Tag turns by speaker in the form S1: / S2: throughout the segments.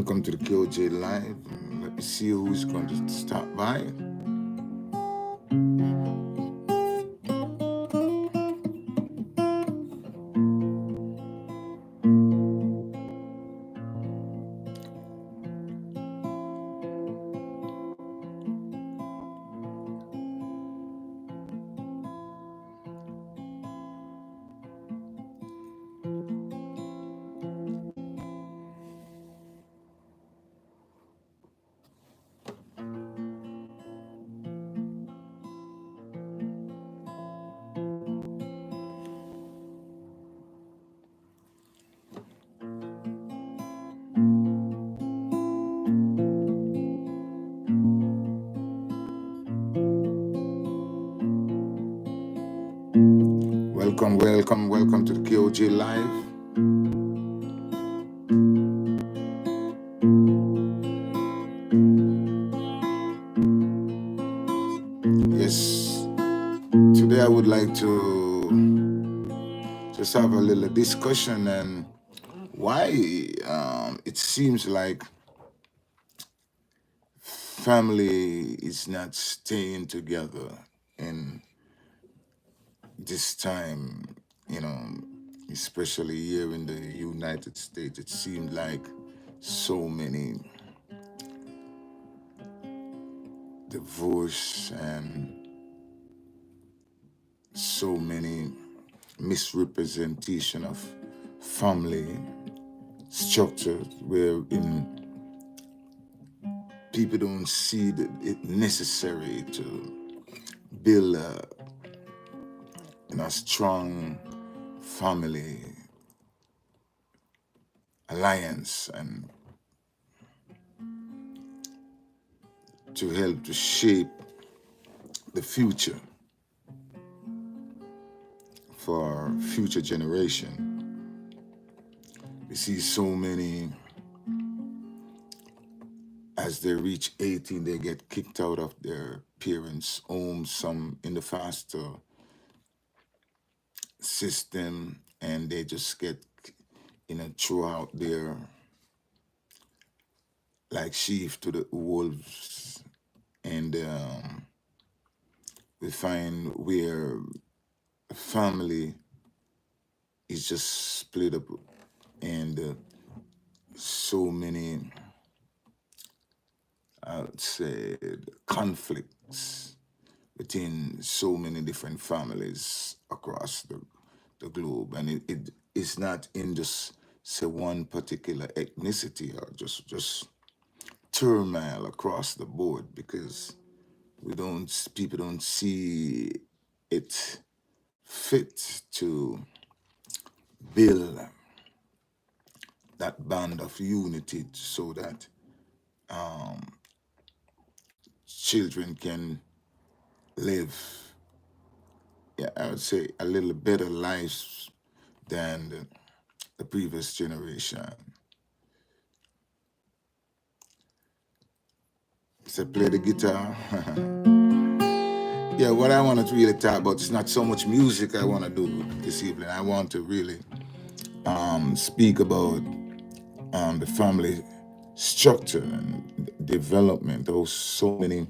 S1: welcome to the KOJ Live. Let me see who's going to stop by. Welcome to the KOJ Live. Yes, today I would like to just have a little discussion and why it seems like family is not staying together in this time, especially here in the United States. It seemed like so many divorce and so many misrepresentation of family structure wherein people don't see that it necessary to build a strong family alliance and to help to shape the future for future generation. We see so many, as they reach 18, they get kicked out of their parents' home, some in the foster system, and they just get, thrown out there like sheep to the wolves. And we find where family is just split up and so many, I would say, conflicts within so many different families across the globe. And it is not in just, say, one particular ethnicity or just turmoil across the board, because people don't see it fit to build that band of unity so that children can live, I would say, a little better lives than the previous generation. So play the guitar. Yeah, what I want to really talk about is not so much music I want to do this evening. I want to really speak about the family structure and development. There are so many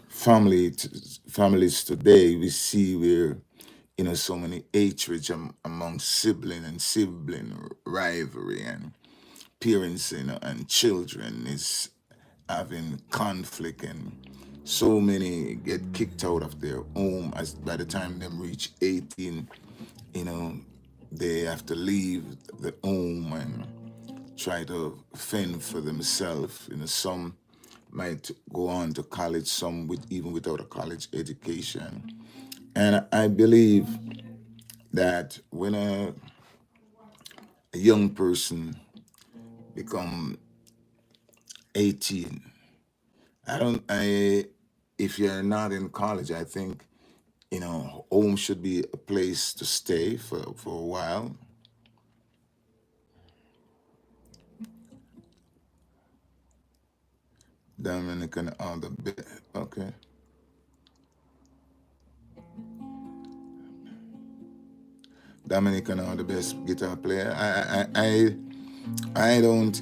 S1: families today we see where so many hatred among sibling and sibling rivalry, and parents and children is having conflict, and so many get kicked out of their home as by the time them reach 18, they have to leave the home and try to fend for themselves. Some might go on to college, some even without a college education. And I believe that when a young person become 18, if you're not in college, I think, home should be a place to stay for a while. Dominican on the bit, okay. Dominican are the best guitar player. I don't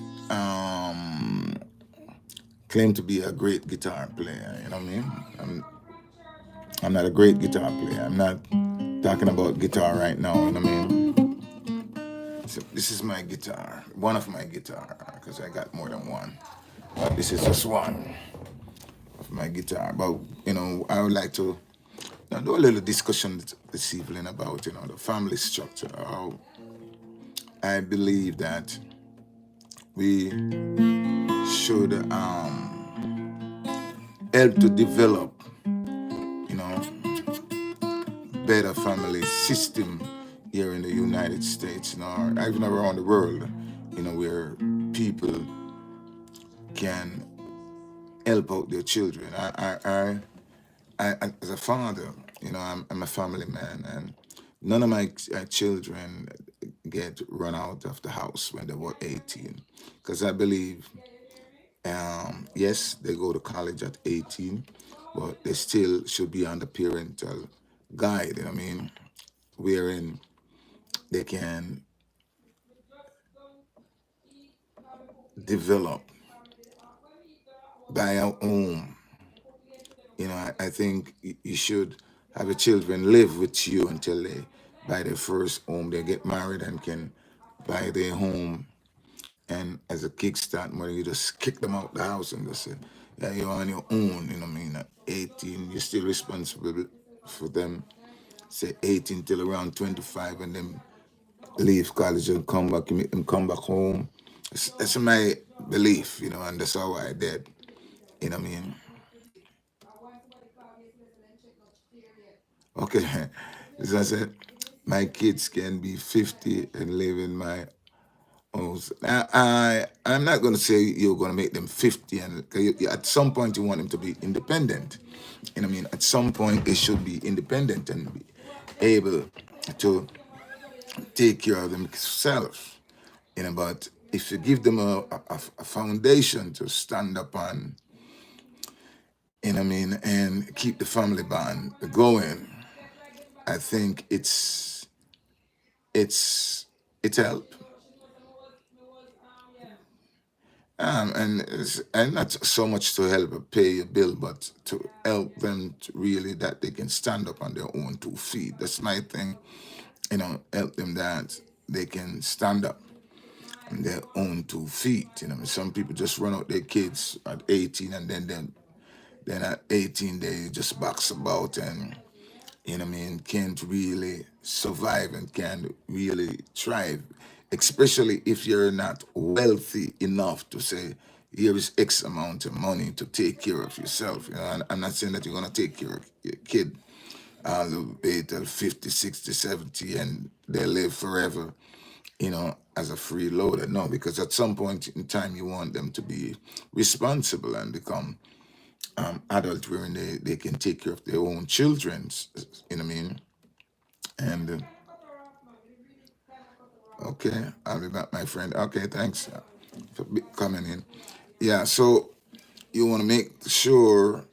S1: claim to be a great guitar player. You know what I mean? I'm not a great guitar player. I'm not talking about guitar right now. You know what I mean? So this is my guitar, one of my guitar, because I got more than one. But this is just one of my guitar. But I would like to do a little discussion this evening about the family structure. How I believe that we should help to develop, you know, better family system here in the United States, or even around the world, where people can help out their children. As a father, I'm a family man, and none of my children get run out of the house when they were 18, because I believe, yes, they go to college at 18, but they still should be under parental guide. I mean, wherein they can develop, buy a home. I think you should have your children live with you until they buy their first home. They get married and can buy their home. And as a kickstart money, you just kick them out the house and just say, yeah, you're on your own. You know what I mean? At 18, you're still responsible for them. Say 18 till around 25, and then leave college and come back. You make them come back home. That's my belief, and that's how I did. You know what I mean? Okay. As I said, my kids can be 50 and live in my house. I'm not going to say you're going to make them 50, and 'cause at some point you want them to be independent. You know what I mean? At some point they should be independent and be able to take care of themselves. But if you give them a foundation to stand up on, and keep the family bond going, I think it's help. And not so much to help pay a bill, but to help them to really that they can stand up on their own 2 feet. That's my thing. Help them that they can stand up on their own 2 feet. Some people just run out their kids at 18, and then at 18 they just box about, and can't really survive and can't really thrive, especially if you're not wealthy enough to say, here is X amount of money to take care of yourself. And I'm not saying that you're going to take care of your kid all the way till 50, 60, 70, and they live forever, as a freeloader. No, because at some point in time, you want them to be responsible and become adult wherein they can take care of their own children. You know what I mean? And okay, I'll be back, my friend. Okay, thanks for coming in. Yeah, so you want to make sure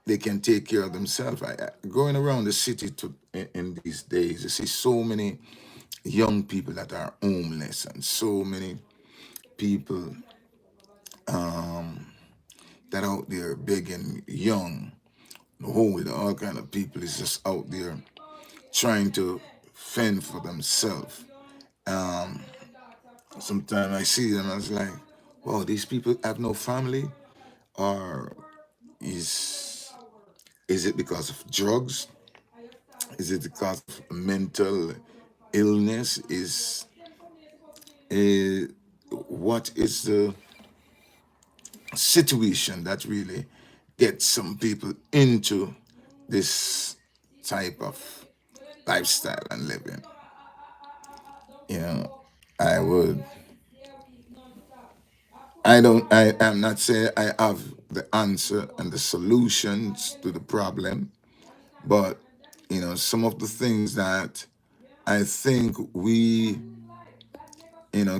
S1: they can take care of themselves. Going around the city in these days, you see so many young people that are homeless, and so many people that out there begging, young, old, all kind of people is just out there trying to fend for themselves. Sometimes I see them, I was like, wow, these people have no family, or is is it because of drugs? Is it because of mental illness? Uh, what is the situation that really gets some people into this type of lifestyle and living? You know, I would I don't. I am not saying I have the answer and the solutions to the problem, but some of the things that I think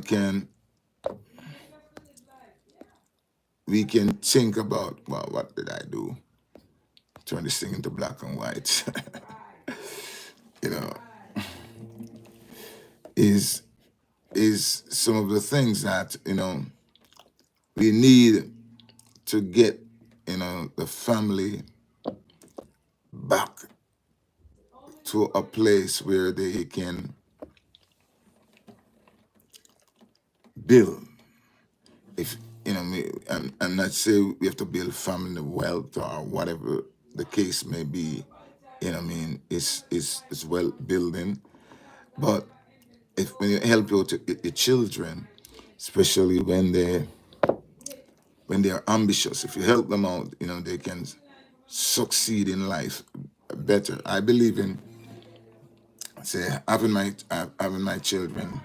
S1: can we can think about. Well, what did I do? Turn this thing into black and white. you know, is is some of the things that we need. to get, the family back to a place where they can build. If I'm not saying we have to build family wealth or whatever the case may be. It's well building, but if when you help your children, especially when they are ambitious, if you help them out, they can succeed in life better. I believe in, say, having my children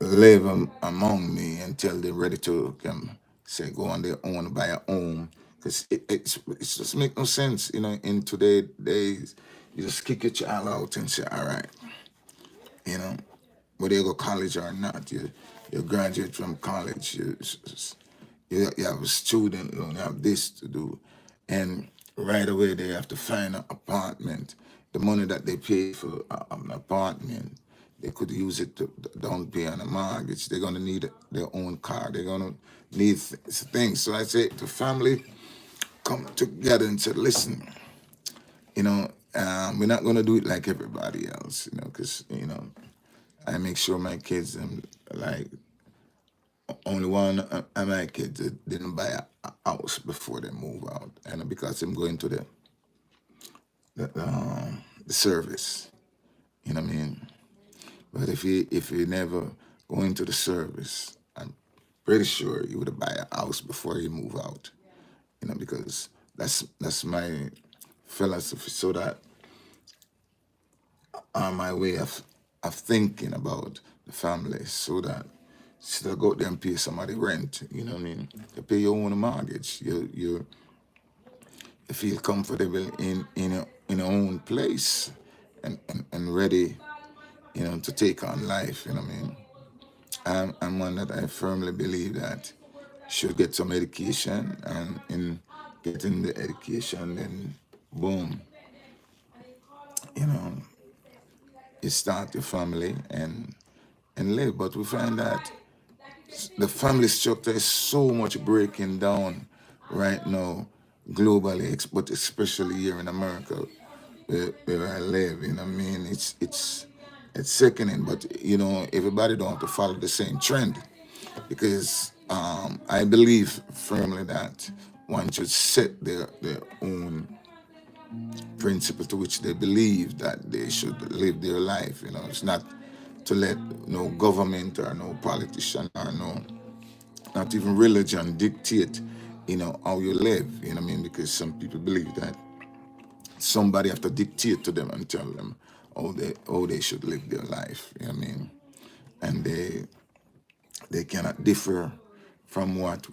S1: live among me until they're ready to come, say, go on their own, buy a home. Because it's just make no sense, in today days. You just kick your child out and say, all right, you know, whether you go college or not, you graduate from college, you have a student loan, you have this to do. And right away they have to find an apartment. The money that they pay for an apartment, they could use it to don't pay on a mortgage. They're gonna need their own car. They're gonna need things. So I say the family come together and say, listen, we're not gonna do it like everybody else, because I make sure my kids like only one of my kids didn't buy a house before they move out, and because I'm going to the service, you know what I mean. But if you never go into the service, I'm pretty sure you would buy a house before you move out, because that's my philosophy. So that my way of thinking about the family, so that instead of go out there and pay somebody rent, you know what I mean, you pay your own mortgage. You feel comfortable in your own place, and ready, to take on life. You know what I mean. I'm one that I firmly believe that should get some education, and in getting the education, then boom, you know, you start your family and live. But we find that the family structure is so much breaking down right now globally, but especially here in America, where I live. You know what I mean? It's sickening, but everybody don't have to follow the same trend, because I believe firmly that one should set their own principle to which they believe that they should live their life. It's not to let no government or no politician or not even religion dictate, how you live. You know what I mean? Because some people believe that somebody have to dictate to them and tell them how they should live their life. You know what I mean? And they cannot differ from what,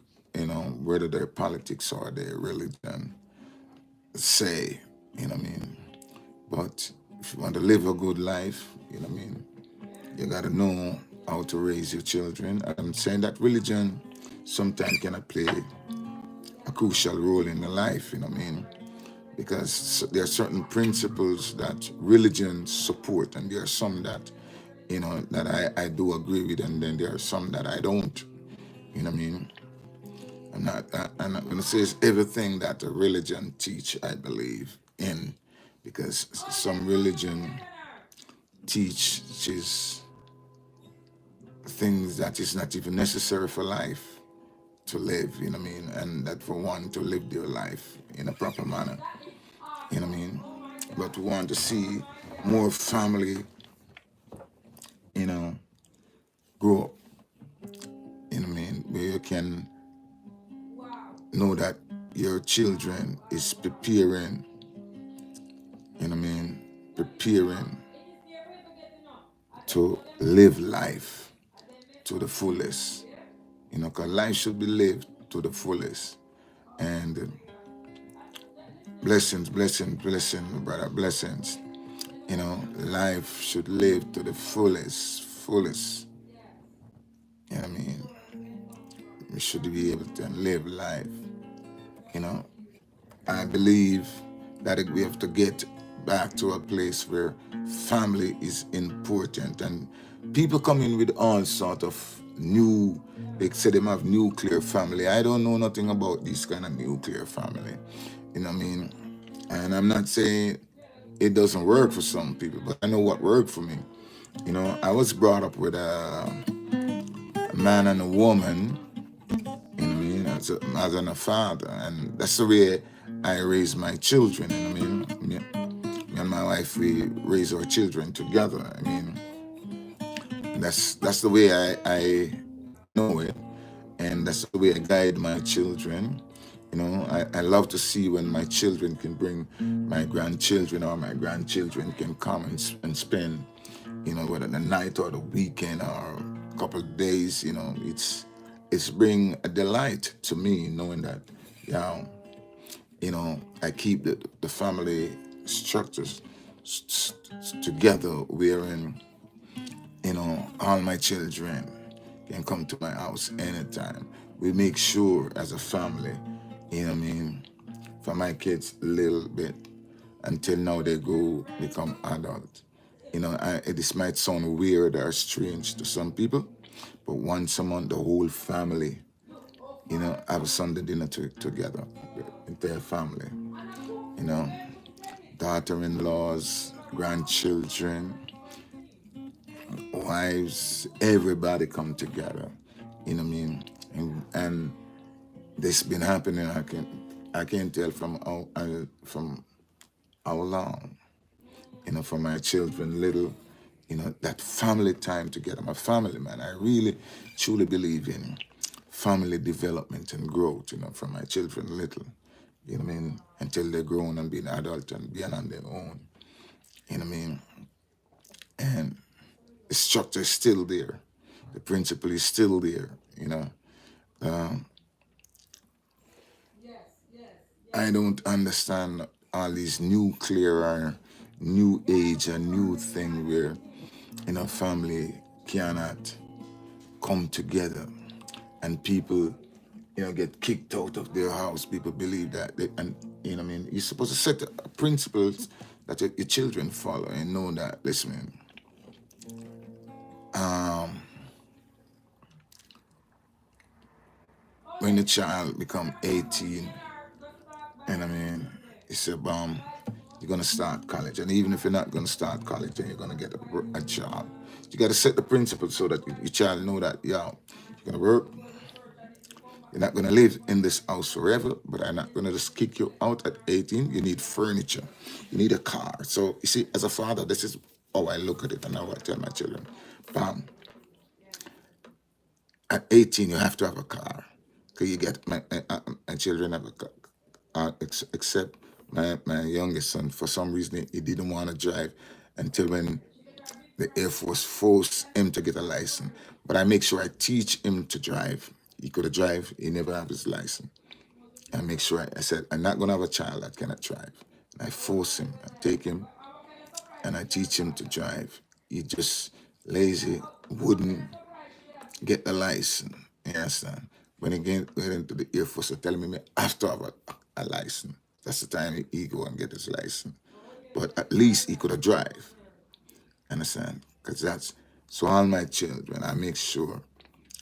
S1: whether their politics or their religion say. You know what I mean? But if you want to live a good life, you know what I mean, you gotta know how to raise your children. I'm saying that religion sometimes cannot play a crucial role in the life, you know what I mean? Because there are certain principles that religion support, and there are some that, that I do agree with, and then there are some that I don't. You know what I mean? I'm not gonna say it's everything that a religion teach I believe in, because some religion teaches things that is not even necessary for life to live, you know what I mean? And that for one to live their life in a proper manner, you know what I mean? But we want to see more family, you know, grow up, you know what I mean? Where you can know that your children is preparing, you know what I mean? Preparing to live life to the fullest, because life should be lived to the fullest. And blessings, blessings, blessings, brother, blessings. Life should live to the fullest, fullest. You know what I mean? We should be able to live life. You know, I believe that we have to get back to a place where family is important, and people come in with all sort of new, they say them have nuclear family. I don't know nothing about this kind of nuclear family. You know what I mean? And I'm not saying it doesn't work for some people, but I know what worked for me. You know, I was brought up with a man and a woman, you know what I mean, as a mother and a father. And that's the way I raise my children, you know what I mean? Me and my wife, we raise our children together. I mean, that's the way I know it. And that's the way I guide my children. You know, I love to see when my children can bring my grandchildren, or my grandchildren can come and spend, you know, whether the night or the weekend or a couple of days. You know, it's bring a delight to me knowing that, yeah, you know, I keep the family structures together, wherein, you know, all my children can come to my house anytime. We make sure as a family, you know what I mean, for my kids a little bit until now they go become adult. You know, this might sound weird or strange to some people, but once a month, the whole family, you know, have a Sunday dinner together, the entire family, you know, daughter-in-laws, grandchildren, wives, everybody come together. You know what I mean? And this been happening. I can tell from how long. You know, for my children, little. You know, that family time together. I'm a family man. I really, truly believe in family development and growth. You know, from my children, little. You know what I mean? Until they're grown and being adult and being on their own. You know what I mean? And the structure is still there. The principle is still there. You know, um, I don't understand all these nuclear or new age and new thing where, you know, family cannot come together and people, you know, get kicked out of their house. People believe that and you know what I mean, you're supposed to set principles that your children follow and know that, listen, man, when the child become 18, and I mean, it's a you're gonna start college, and even if you're not gonna start college, then you're gonna get a job. You gotta set the principles so that your child know that, yeah, you're gonna work. You're not gonna live in this house forever, but I'm not gonna just kick you out at 18. You need furniture, you need a car. So you see, as a father, this is how I look at it, and how I tell my children, bam, at 18 you have to have a car, because you get my children have a car, except my youngest son. For some reason, he didn't want to drive until when the Air Force forced him to get a license. But I make sure I teach him to drive. He could have drive, he never have his license. I make sure I said, I'm not gonna have a child that cannot drive. And I force him, I take him, and I teach him to drive. He just lazy, wouldn't get the license. You understand? When he get into the Air Force, they tell me I have to have a license. That's the time he go and get his license. But at least he could have drive. Understand? Because that's, so all my children, I make sure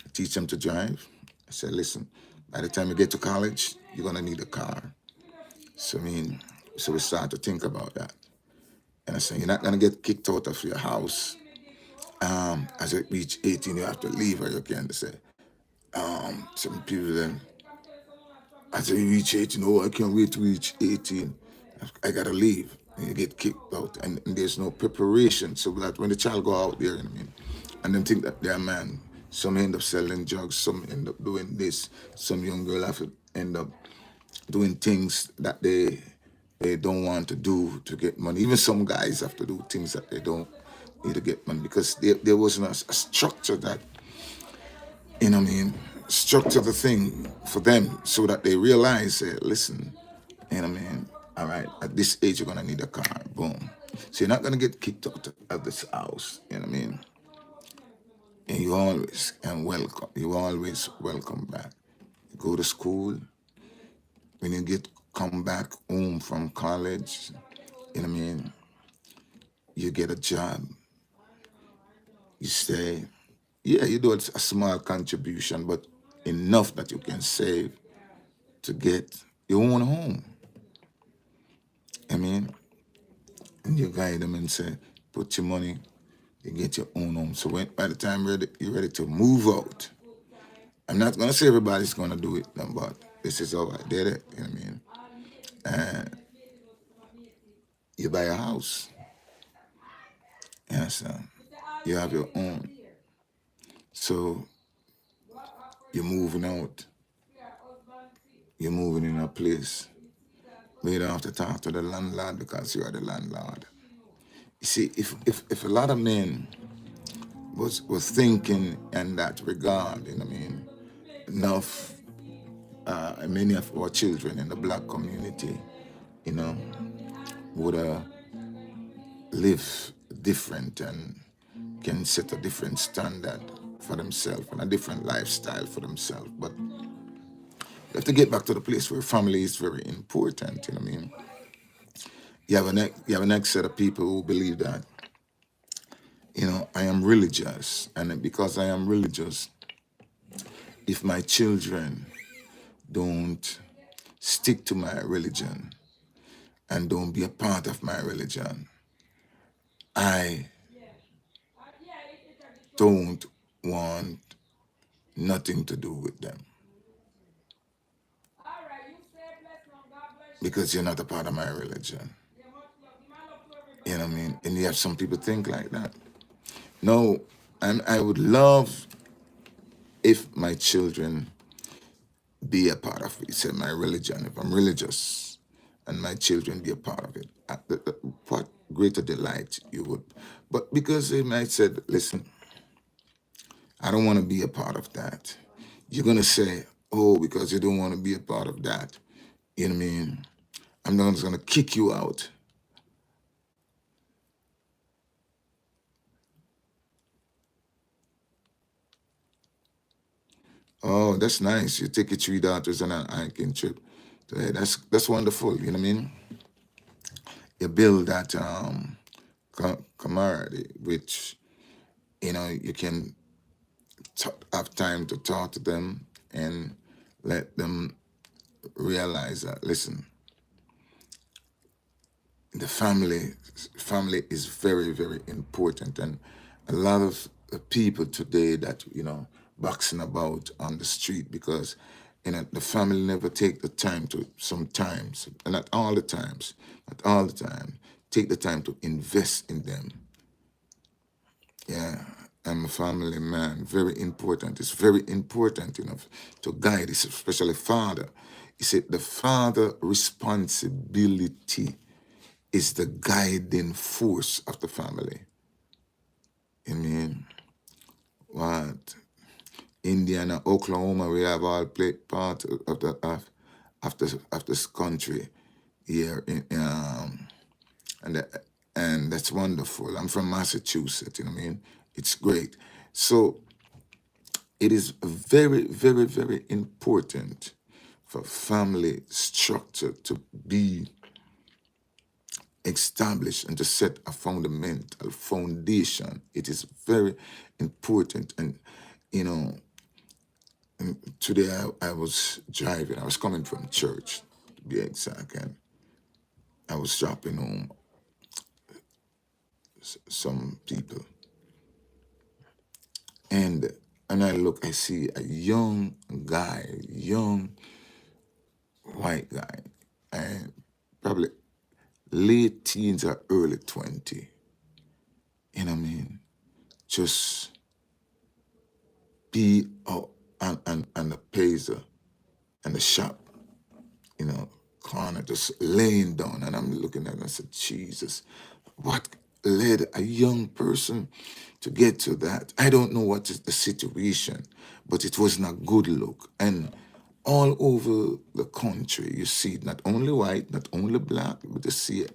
S1: I teach them to drive. I said, listen, by the time you get to college, you're gonna need a car. So I mean, so we start to think about that. And I said, you're not gonna get kicked out of your house. As you reach 18, you have to leave, or you can say, some people then, as you reach 18, oh, I can't wait to reach 18. I gotta leave. And you get kicked out, and there's no preparation. So that when the child go out there, you know what I mean, and then think that they're a man. Some end up selling drugs, some end up doing this, some young girl have to end up doing things that they don't want to do to get money. Even some guys have to do things that they don't need to get money, because there wasn't a structure that, you know what I mean, structure the thing for them so that they realize, listen, you know what I mean, all right, at this age you're gonna need a car, boom. So you're not gonna get kicked out of this house, you know what I mean? And you always welcome back. You go to school, when you come back home from college, you know what I mean, you get a job, you stay, Yeah, you do a small contribution, but enough that you can save to get your own home. I mean, and you guide them and say, put your money, you get your own home. So when by the time you're ready to move out, I'm not gonna say everybody's gonna do it, but this is how I did it. You know what I mean? And you buy a house, yes, you have your own. So you're moving out, you're moving in a place where you don't have to talk to the landlord because you are the landlord. You see, if a lot of men was thinking in that regard, you know what I mean, enough, many of our children in the black community, you know, would live different and can set a different standard for themselves and a different lifestyle for themselves. But you have to get back to the place where family is very important. You know what I mean? You have a next set of people who believe that, you know, I am religious, and because I am religious, if my children don't stick to my religion and don't be a part of my religion, I don't want nothing to do with them because you're not a part of my religion. You know what I mean? And you have some people think like that. No, and I would love if my children be a part of it. Say my religion, if I'm religious, and my children be a part of it. What greater delight you would. But because they might say, listen, I don't want to be a part of that. You're gonna say, oh, because you don't want to be a part of that. You know what I mean? I'm not just gonna kick you out. Oh, that's nice. You take your 3 daughters on an hiking trip. That's wonderful. You know what I mean? You build that camaraderie, which you know you can have time to talk to them and let them realize that. Listen, the family is very very important, and a lot of people today that you know boxing about on the street because you know the family never take the time to sometimes, and not all the times, not all the time, take the time to invest in them. Yeah, I'm a family man. Very important. It's very important, you know, to guide, especially father. He said the father responsibility is the guiding force of the family. I mean, what? Indiana, Oklahoma, we have all played part of the of this country here in and and that's wonderful. I'm from Massachusetts, you know what I mean? It's great. So it is very, very, very important for family structure to be established and to set a fundamental foundation. It is very important. And, you know, today I was driving, I was coming from church, to be exact, and I was dropping home some people. And I look, I see a young guy, young white guy, and probably late teens or early 20. You know what I mean? Just be out and the pazer and the shop, you know, corner, just laying down. And I'm looking at it and I said, Jesus, what led a young person to get to that? I don't know what is the situation, but it wasn't a good look. And all over the country, you see not only white, not only black, but you see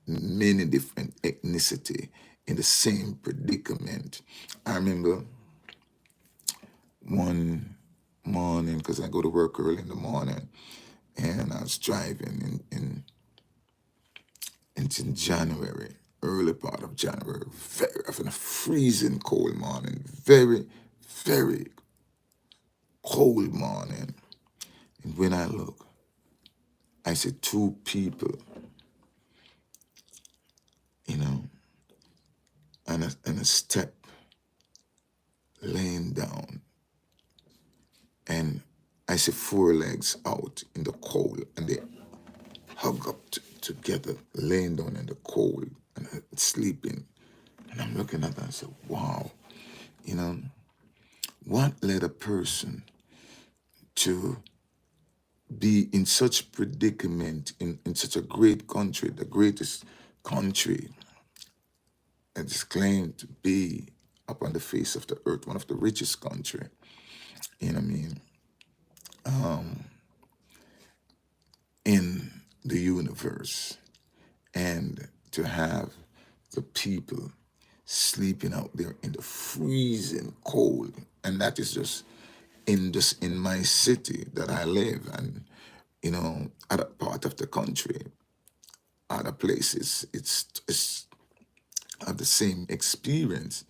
S1: many different ethnicity in the same predicament. I remember one morning, because I go to work early in the morning, and I was driving it's in January, early part of January, very often a freezing cold morning, very, very cold morning. And when I look, I see two people, you know, and a step laying down, and I see four legs out in the cold, and they hug up together, laying down in the cold and sleeping. And I'm looking at that and I said, wow, you know, what led a person to be in such predicament in such a great country, the greatest country that is claimed to be upon the face of the earth, one of the richest country, you know what I mean, in the universe, and to have the people sleeping out there in the freezing cold, and that is just in my city that I live, and other part of the country, other places, it's have the same experience.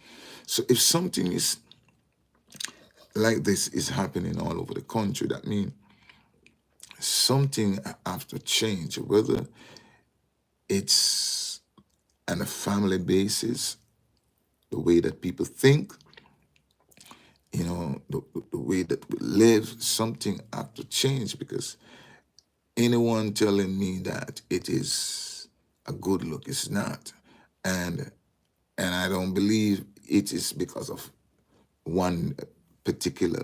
S1: So if something is like this is happening all over the country, that means something have to change, whether it's on a family basis, the way that people think, the way that we live, something have to change, because anyone telling me that it is a good look is not. And I don't believe it is because of one particular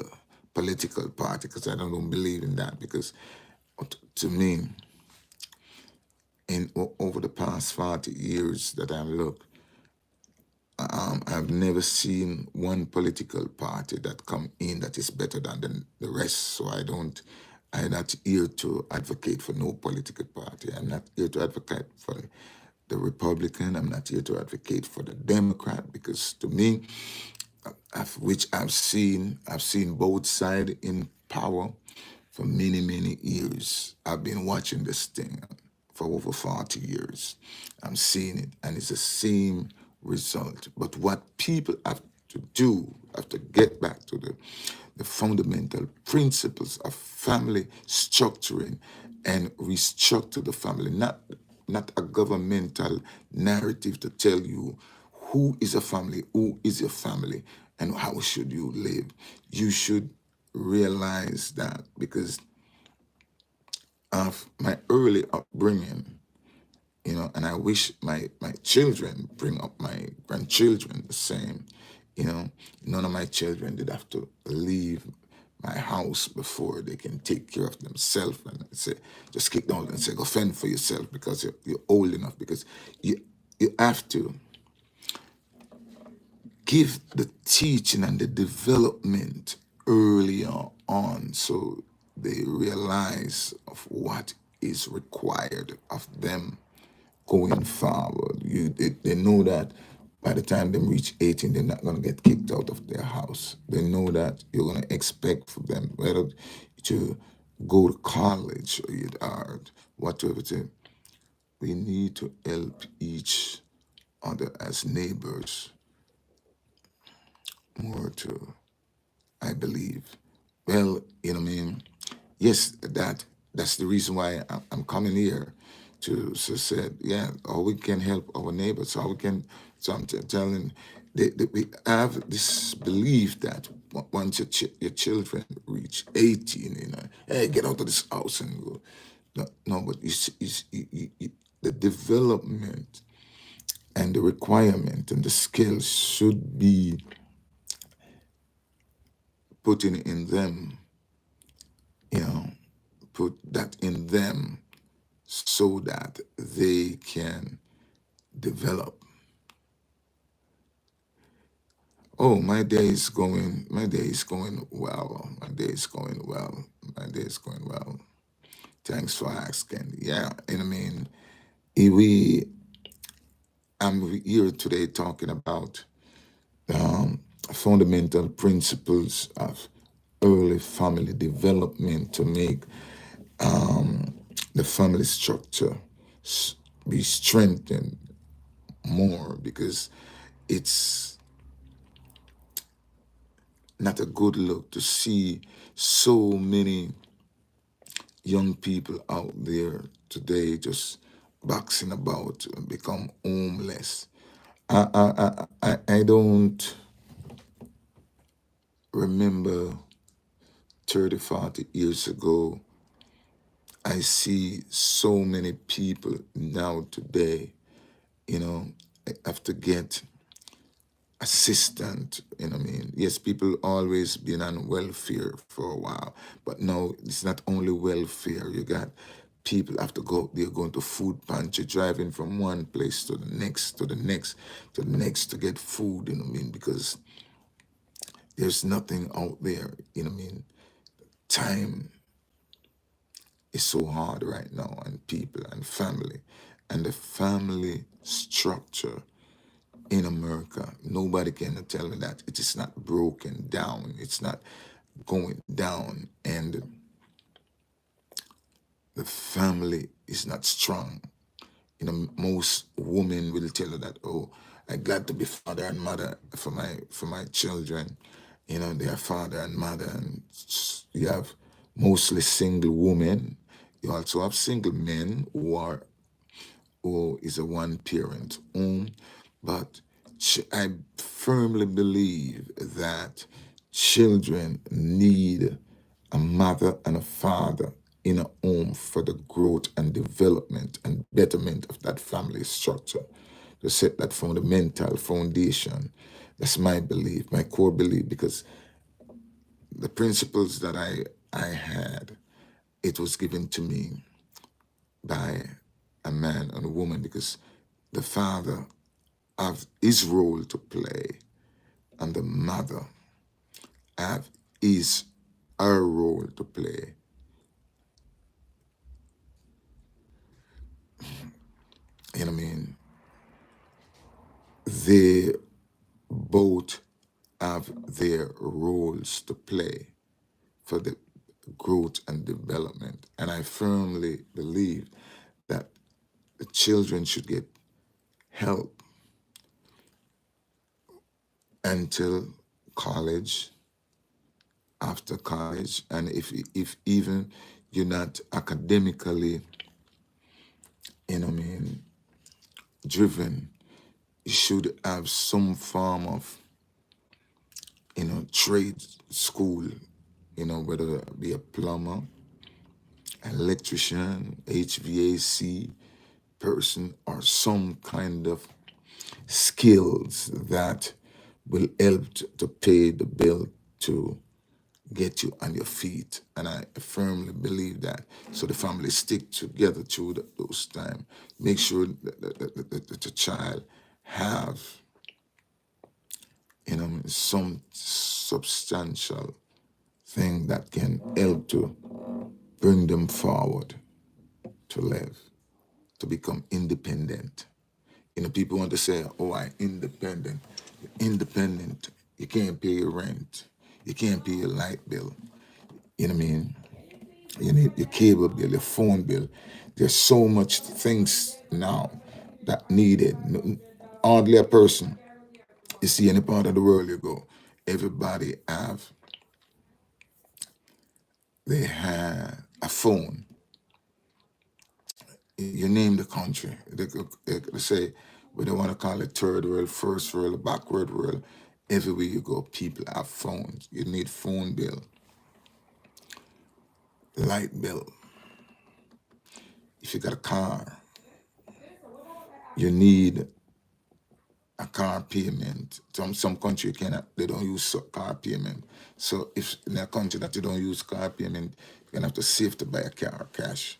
S1: political party, because I don't believe in that, because to me, over the past 40 years that I've looked, I've never seen one political party that come in that is better than the rest. So I'm not here to advocate for no political party. I'm not here to advocate for the Republican. I'm not here to advocate for the Democrat, because to me, which I've seen both sides in power for many, many years. I've been watching this thing for over 40 years. I'm seeing it, and it's the same result. But what people have to do, have to get back to the fundamental principles of family structuring and restructure the family, not a governmental narrative to tell you who is a family, who is your family, and how should you live. You should realize that, because of my early upbringing, and I wish my children bring up my grandchildren the same. None of my children did have to leave my house before they can take care of themselves, and say, just kick down and say, go fend for yourself, because you're old enough, because you have to give the teaching and the development earlier on, so they realize of what is required of them going forward. They know that by the time they reach 18, they're not going to get kicked out of their house. They know that you're going to expect for them, whether to go to college or whatever. We need to help each other as neighbors more to, I believe. Well, what I mean, yes, that's the reason why I'm coming here to say, yeah, how we can help our neighbors, how we can. So I'm telling, we have this belief that once your children reach 18, hey, get out of this house and go. No, no, but the development and the requirement and the skills should be putting in them, put that in them so that they can develop. Oh, my day is going well. My day is going well. My day is going well. Thanks for asking. Yeah, and I mean, we I'm here today talking about fundamental principles of early family development to make the family structure be strengthened more because it's not a good look to see so many young people out there today just boxing about and become homeless. I don't remember 30, 40 years ago. I see so many people now today, you know, have to get assistant, you know what I mean? Yes, people always been on welfare for a while, but now it's not only welfare. You got people have to go, they're going to food pantry, driving from one place to the next, to the next, to the next to get food, you know what I mean? Because there's nothing out there, you know what I mean? Time is so hard right now, and people and family. And the family structure in America, nobody can tell me that it is not broken down. It's not going down, and the family is not strong. You know, most women will tell you that, oh, I got to be father and mother for my children. You know, they are father and mother, and you have mostly single women. You also have single men who is a one parent home, but I firmly believe that children need a mother and a father in a home for the growth and development and betterment of that family structure to set that fundamental foundation. That's my belief, my core belief, because the principles that I had, it was given to me by a man and a woman because the father have his role to play and the mother have his her role to play. You know what I mean? They both have their roles to play for the growth and development. And I firmly believe that the children should get help until college, after college, and if even you're not academically, you know what I mean, driven, you should have some form of, you know, trade school, you know, whether it be a plumber, electrician, HVAC person, or some kind of skills that will help to pay the bill to get you on your feet. And I firmly believe that. So the family stick together through those times. Make sure that the child have, you know, some substantial thing that can help to bring them forward to live, to become independent. You know, people want to say, oh, I'm independent. You're independent. You can't pay your rent. You can't pay your light bill. You know what I mean? You need your cable bill, your phone bill. There's so much things now that needed. Hardly a person, you see any part of the world you go, everybody they have a phone. You name the country. They could say, we don't want to call it third world, first world, or backward world. Everywhere you go, people have phones. You need phone bill, light bill. If you got a car, you need a car payment. Some country you cannot, they don't use car payment. So if in a country that you don't use car payment, you're gonna have to save to buy a car cash.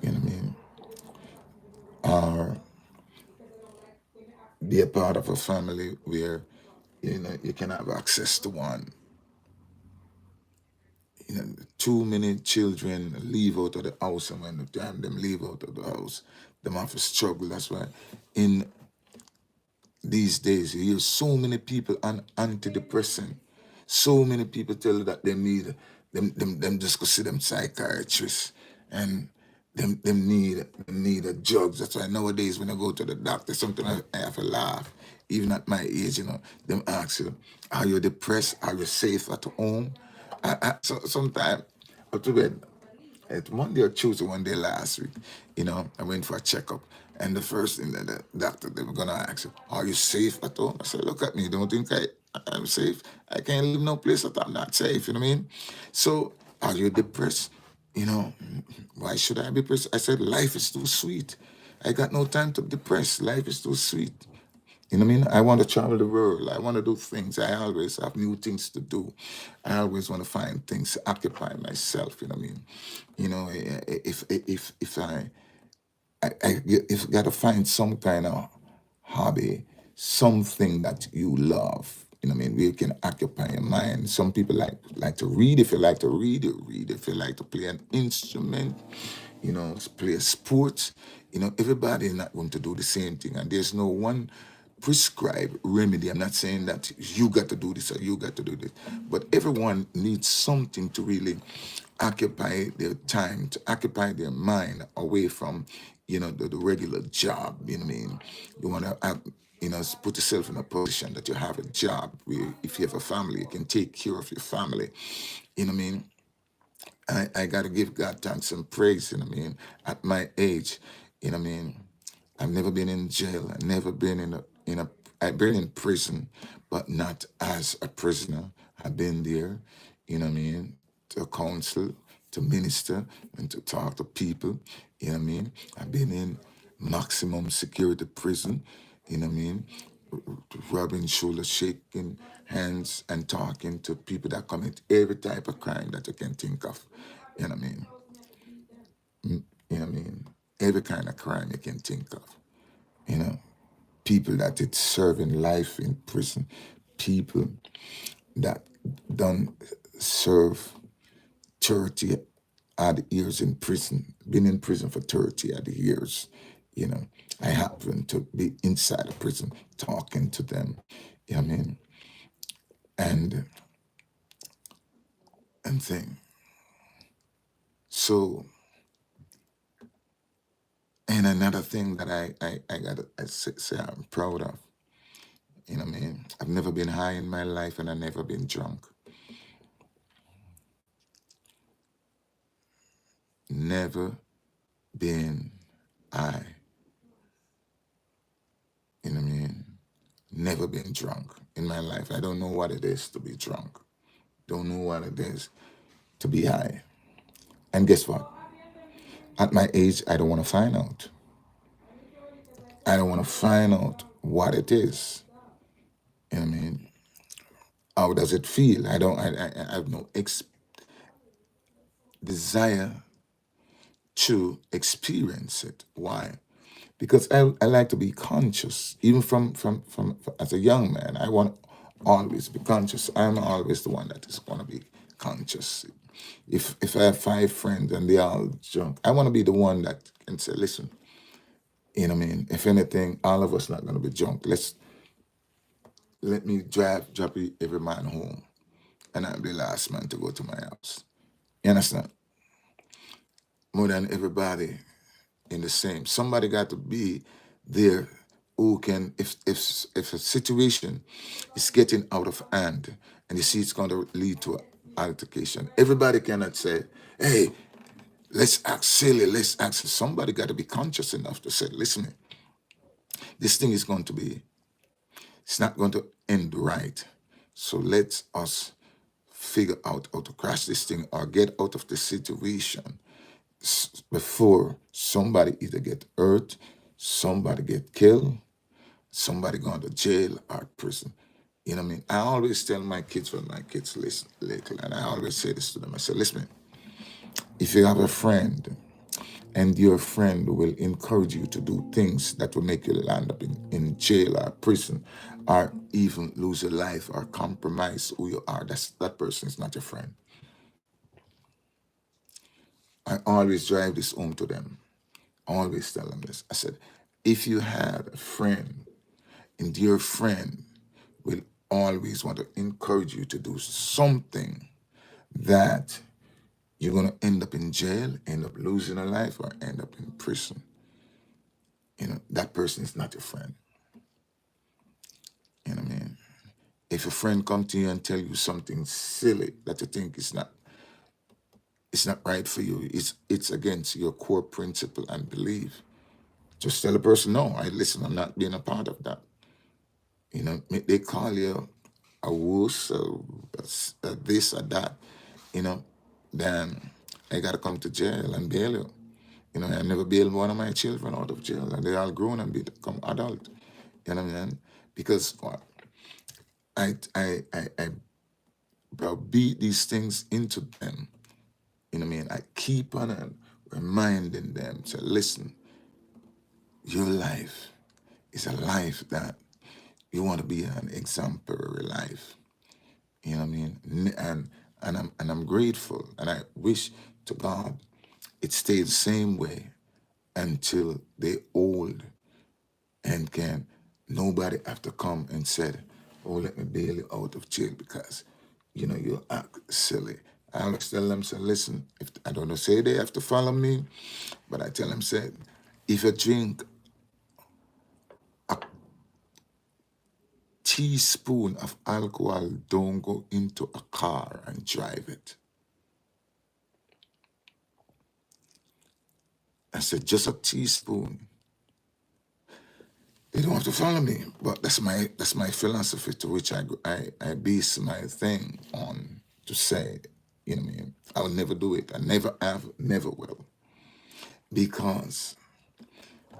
S1: You know what I mean? Or be a part of a family where you know you can have access to one. You know, too many children leave out of the house, and when the time them leave out of the house, them have to struggle. That's why in these days you hear so many people on antidepressant. So many people tell you that they need them just go see them psychiatrists, and them need a drugs. That's why nowadays when I go to the doctor, sometimes I have to laugh. Even at my age, them ask you, are you depressed? Are you safe at home? So sometimes up to bed. At Monday or Tuesday, one day last week, I went for a checkup. And the first thing that the doctor, they were going to ask you, are you safe at home? I said, look at me. Don't think I'm safe. I can't live no place that I'm not safe. You know what I mean? So, are you depressed? You know, why should I be depressed? I said, life is too sweet. I got no time to depress. Life is too sweet. You know what I mean? I want to travel the world. I want to do things. I always have new things to do. I always want to find things to occupy myself. You know what I mean? If if got to find some kind of hobby, something that you love. You know what I mean? Where you can occupy your mind. Some people like to read. If you like to read, you read. If you like to play an instrument, play a sport. Everybody is not going to do the same thing, and there's no one prescribed remedy. I'm not saying that you got to do this or you got to do this, but everyone needs something to really occupy their time, to occupy their mind away from, the regular job. You know what I mean? You want to, put yourself in a position that you have a job where if you have a family, you can take care of your family. You know what I mean? I got to give God thanks and praise, you know what I mean, at my age, you know what I mean. I've never been in jail. I've never been I've been in prison, but not as a prisoner. I've been there, you know what I mean, to counsel, to minister, and to talk to people, you know what I mean. I've been in maximum security prison, you know what I mean, rubbing shoulders, shaking hands, and talking to people that commit every type of crime that you can think of, you know what I mean. You know what I mean? Every kind of crime you can think of, you know. People that it's serving life in prison, people that don't serve 30 odd years in prison, been in prison for 30 odd years, you know. I happen to be inside a prison talking to them, you know what I mean? And thing. So, and another thing that I gotta say I'm proud of, you know what I mean? I've never been high in my life and I've never been drunk. Never been high, you know what I mean? Never been drunk in my life. I don't know what it is to be drunk. Don't know what it is to be high. And guess what? At my age, I don't want to find out. I don't want to find out what it is. You know what I mean? How does it feel? I don't. I have no desire to experience it. Why? Because I like to be conscious, even from as a young man. I want always be conscious. I'm always the one that is going to be conscious. If I have 5 friends and they all drunk, I want to be the one that can say, listen, you know what I mean? If anything, all of us not going to be drunk. Let me drop every man home, and I'm the last man to go to my house. You understand? More than everybody in the same. Somebody got to be there who can, if a situation is getting out of hand and you see it's going to lead to altercation, everybody cannot say, hey, let's act silly, let's act. Somebody got to be conscious enough to say, listen, this thing is going to be, it's not going to end right. So let us figure out how to crash this thing or get out of the situation before somebody either get hurt, somebody get killed, somebody going to jail or prison. You know what I mean? I always tell my kids when my kids listen little, and I always say this to them. I say, listen, if you have a friend and your friend will encourage you to do things that will make you land up in jail or prison or even lose your life or compromise who you are, that person is not your friend. I always drive this home to them. I always tell them this. I said, if you have a friend and your friend will always want to encourage you to do something that You're going to end up in jail, end up losing a life, or end up in prison. That person is not your friend. You know what I mean? If a friend come to you and tell you something silly that you think it's not right for you, it's against your core principle and belief, just tell the person, no, listen, I'm not being a part of that. They call you a wuss, a this or that, then I gotta come to jail and bail you. I never bailed one of my children out of jail, and they all grown and become adult. You know what I mean? Because what I beat these things into them. You know what I mean? I keep on reminding them to listen. Your life is a life that you want to be an exemplary life. You know what I mean? And I'm grateful, and I wish to God it stayed the same way until they old and can nobody have to come and said, "Oh, let me bail you out of jail because you act silly." I always tell them, say, listen, if I don't know, say they have to follow me, but I tell them, say, if you drink a teaspoon of alcohol, don't go into a car and drive it. I said, just a teaspoon. They don't have to follow me, but that's my philosophy to which I base my thing on to say, you know what I mean? I'll never do it. I never have, never will. Because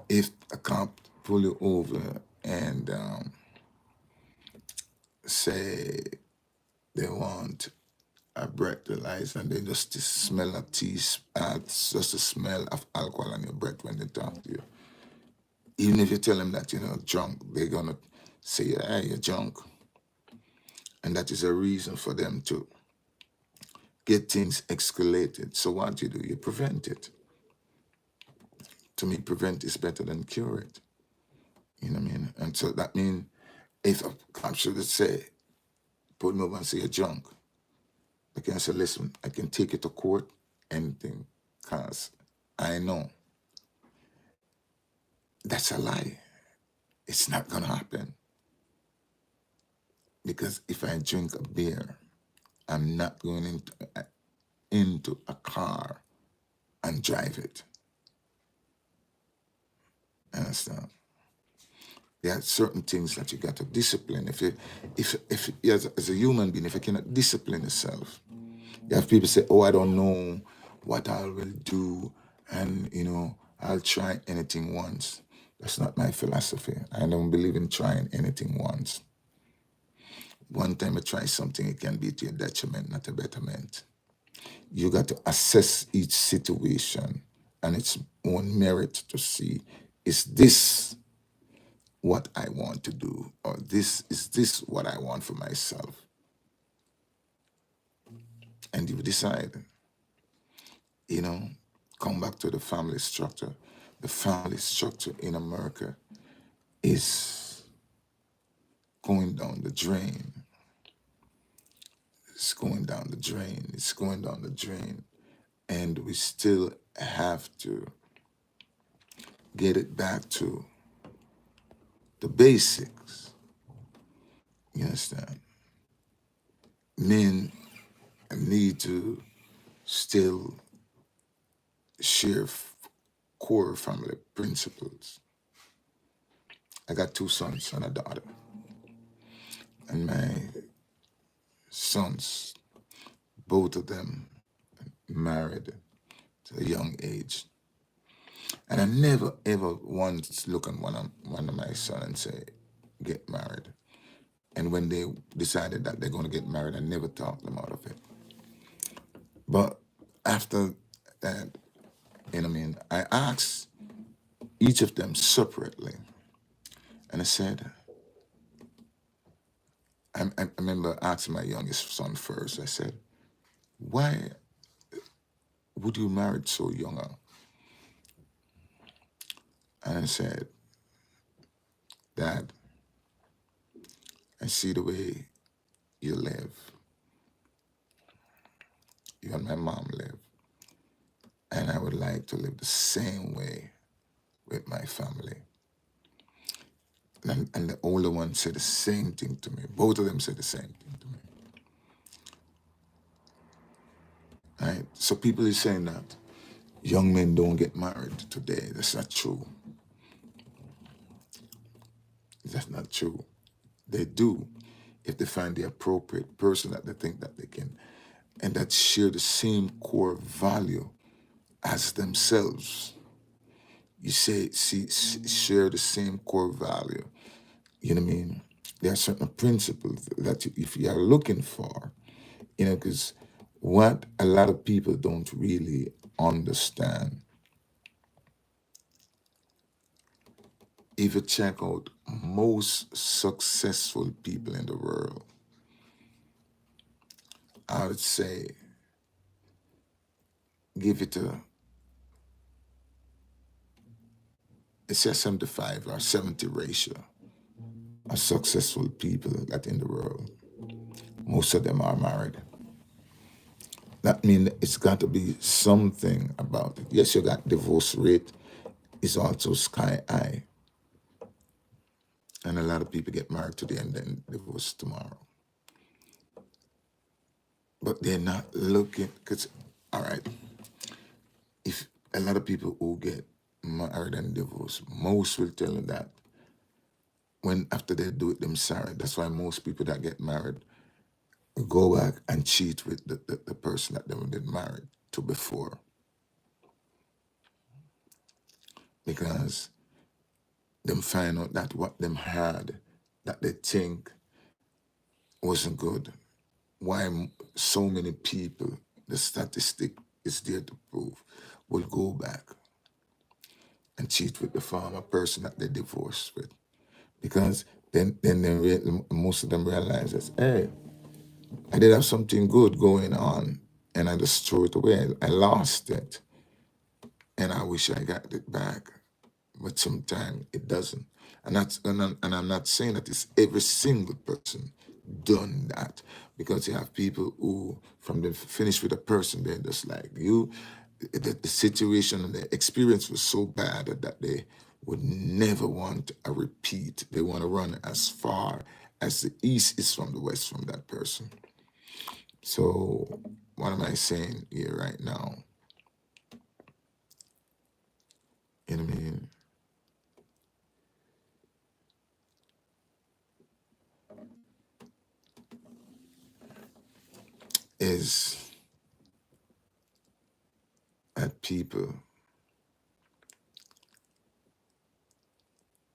S1: if a cop pull you over and say they want a breathalyzer and they just the smell of tea, just the smell of alcohol on your breath when they talk to you. Even if you tell them that you're not drunk, they're gonna say, hey, you're drunk. And that is a reason for them to get things escalated. So what do? You prevent it. To me, prevent is better than cure it. You know what I mean? And so that means if a cop should say, put me over and say you're drunk, I can say, listen, I can take you to court, anything, because I know that's a lie. It's not gonna happen. Because if I drink a beer, I'm not going into a car and drive it. Understand? There are certain things that you got to discipline. If as a human being, if you cannot discipline yourself, you have people say, "Oh, I don't know what I will do, and I'll try anything once." That's not my philosophy. I don't believe in trying anything once. One time I try something, it can be to your detriment, not a betterment. You got to assess each situation and its own merit to see, is this what I want to do, or this what I want for myself? And you decide, you know, come back to the family structure. The family structure in America is going down the drain. It's going down the drain. It's going down the drain. And we still have to get it back to the basics. You understand? Men need to still share core family principles. I got two sons and a daughter. And my sons, both of them married at a young age. And I never ever once look at one of my sons and say, get married. And when they decided that they're going to get married, I never talked them out of it. But after that, you know what I mean, I asked each of them separately. And I said, I remember asking my youngest son first, I said, why would you marry so young? And I said, Dad, I see the way you live. You and my mom live. and I would like to live the same way with my family. And the older one said the same thing to me. Both of them said the same thing to me. Right? So people are saying that young men don't get married today. That's not true. That's not true. They do if they find the appropriate person that they think that they can, and that share the same core value as themselves. You say, share the same core value. You know what I mean? There are certain principles that if you are looking for, because what a lot of people don't really understand, if you check out most successful people in the world, I would say give it a, it's a 75 or 70 ratio of successful people that in the world. Most of them are married. That means it's got to be something about it. Yes, you got divorce rate is also sky high. And a lot of people get married today and then divorce tomorrow. But they're not looking, because, all right, if a lot of people who get married and divorced, most will tell you that when after they do it themselves, that's why most people that get married go back and cheat with the person that they were married to before. Because them find out that what them had that they think wasn't good. Why so many people, the statistic is there to prove, will go back and cheat with the former person that they divorced with. Because then most of them realize that, hey, I did have something good going on and I just threw it away. I lost it and I wish I got it back. But sometimes it doesn't. And I'm not saying that it's every single person done that, because you have people who, from the finish with a person, they're just like you. The situation and the experience was so bad that they would never want a repeat. They want to run as far as the east is from the west from that person. So what am I saying here right now? You know what I mean? Is that people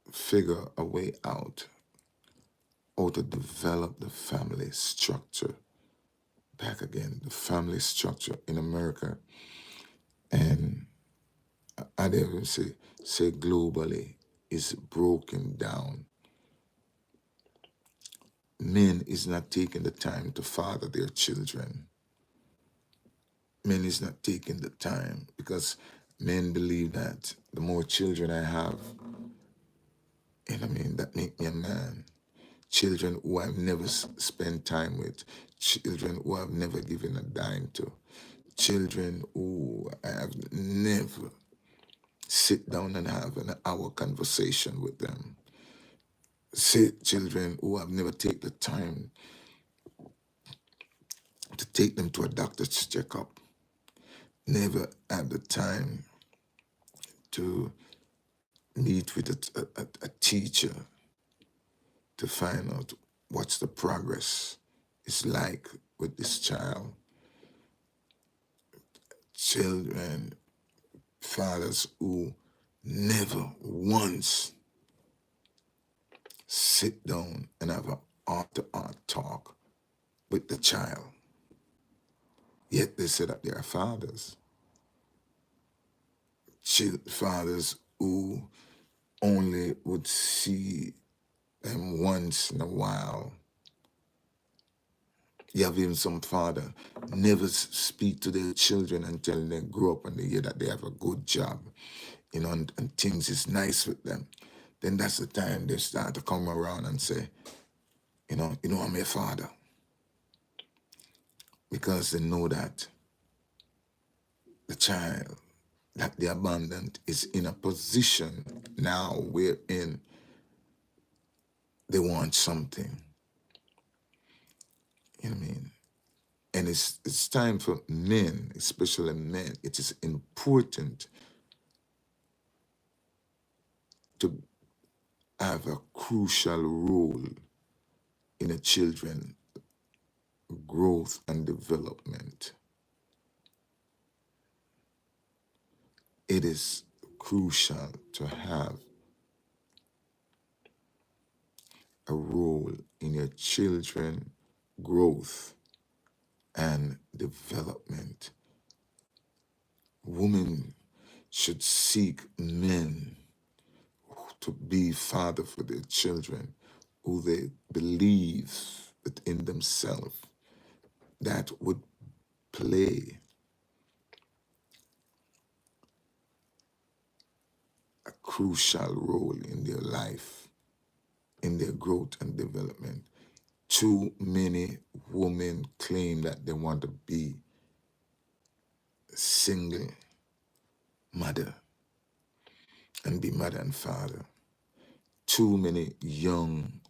S1: figure a way out how to develop the family structure back again, the family structure in America, and I'd even say globally, is broken down. Men is not taking the time to father their children. Men is not taking the time because men believe that the more children I have, you know what I mean, that make me a man. Children who I've never spent time with, children who I've never given a dime to, children who I have never sit down and have an hour conversation with them. Children who have never taken the time to take them to a doctor's checkup, never had the time to meet with a teacher to find out what's the progress is like with this child. Children, fathers who never once sit down and have an heart-to-heart talk with the child. Yet they say that they are fathers. Fathers who only would see them once in a while. You have even some father never speak to their children until they grow up and they hear that they have a good job, and things is nice with them. Then that's the time they start to come around and say, I'm your father. Because they know that the child that the abundant is in a position now wherein they want something. You know what I mean? And it's time for men, especially men. It is important to have a crucial role in a children growth and development. It is crucial to have a role in your children growth and development. Women should seek men to be father for their children who they believe within themselves that would play a crucial role in their life, in their growth and development. Too many women claim that they want to be single mother and be mother and father. Too many young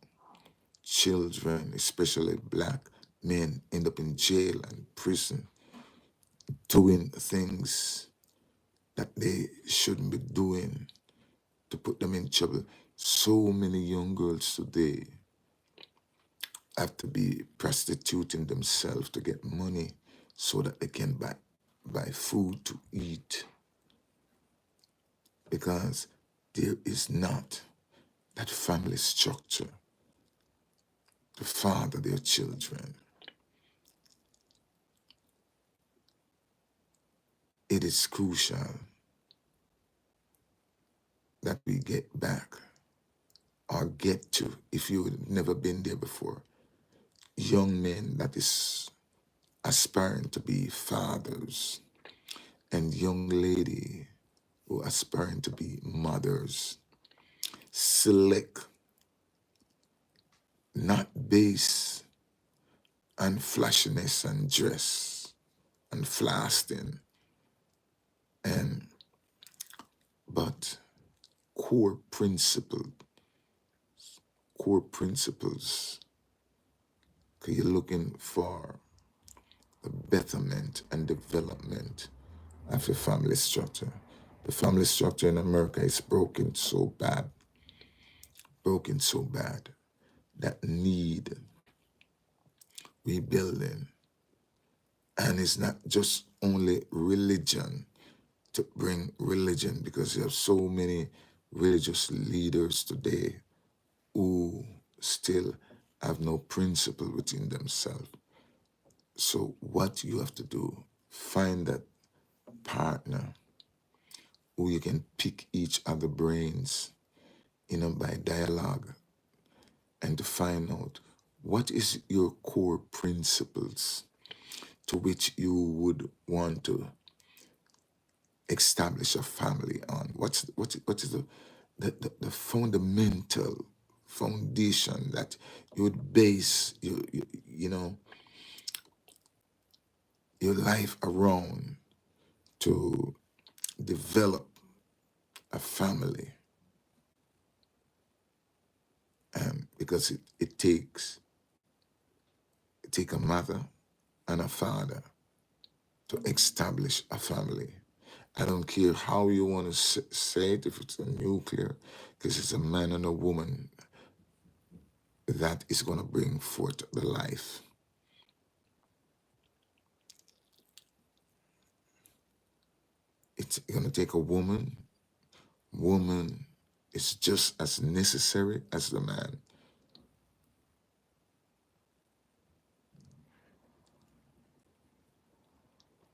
S1: children, especially black men, end up in jail and prison doing things that they shouldn't be doing to put them in trouble. So many young girls today have to be prostituting themselves to get money so that they can buy food to eat because there is not that family structure to father their children. It is crucial that we get back or get to, if you've never been there before, young men that is aspiring to be fathers and young lady who aspiring to be mothers. Select not based on flashiness and dress and flasting and but core principle, core principles. Because you're looking for the betterment and development of your family structure. The family structure in America is broken so bad that need rebuilding. And it's not just only religion to bring religion because you have so many religious leaders today who still have no principle within themselves. So what you have to do, find that partner who you can pick each other brains, by dialogue and to find out what is your core principles to which you would want to establish a family on. What is the fundamental foundation that you would base your life around to develop a family, because it take a mother and a father to establish a family. I don't care how you want to say it, if it's a nuclear, because it's a man and a woman that is going to bring forth the life. It's going to take a woman. Woman is just as necessary as the man.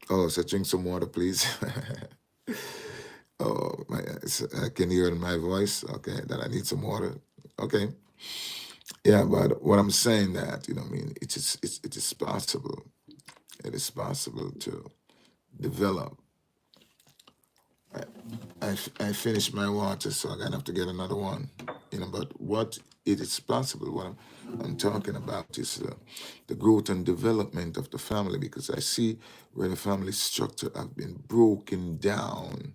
S1: Oh, so drink some water, please. Oh, I can hear in my voice. Okay, that I need some water. Okay. Yeah, but what I'm saying that, I mean, it is possible. It is possible to develop. I finished my water, so I'm gonna have to get another one. But what it is possible. What I'm talking about is the growth and development of the family, because I see where the family structure have been broken down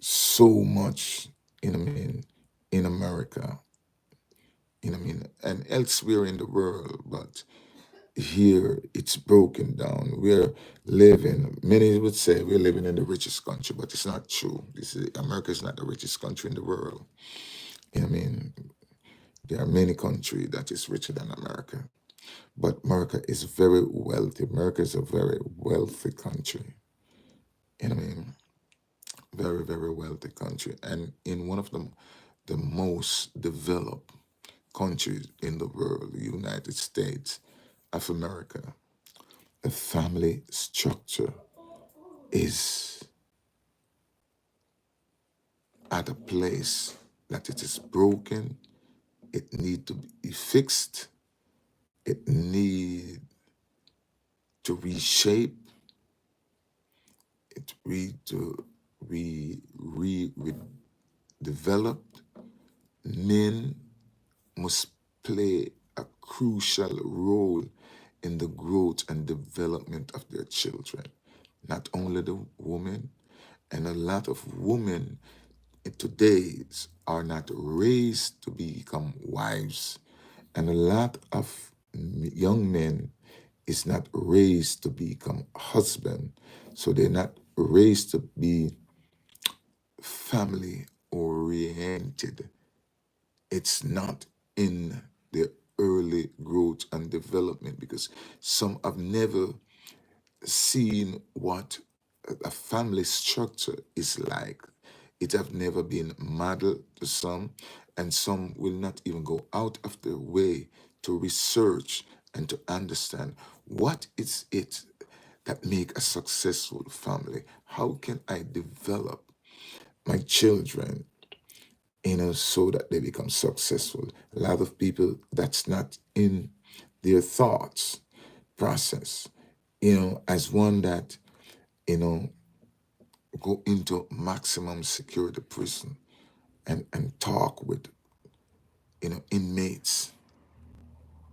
S1: so much, I mean, in America, I mean, and elsewhere in the world, but here it's broken down. We're living, many would say we're living in the richest country, but it's not true. America is not the richest country in the world. I mean, there are many countries that is richer than America, but America is very wealthy. America is a very wealthy country. I mean, very, very wealthy country. And in one of the most developed countries in the world, the United States of America, the family structure is at a place that it is broken. It need to be fixed. It need to reshape. It need to re developed. Men must play a crucial role in the growth and development of their children. Not only the woman, and a lot of women today are not raised to become wives, and a lot of young men is not raised to become husband, so they're not raised to be family oriented. It's not in their early growth and development, because some have never seen what a family structure is like. It have never been modeled to some, and some will not even go out of their way to research and to understand what is it that make a successful family. How can I develop my children, so that they become successful? A lot of people, that's not in their thoughts process. As one that, you know, go into maximum security prison and talk with, inmates,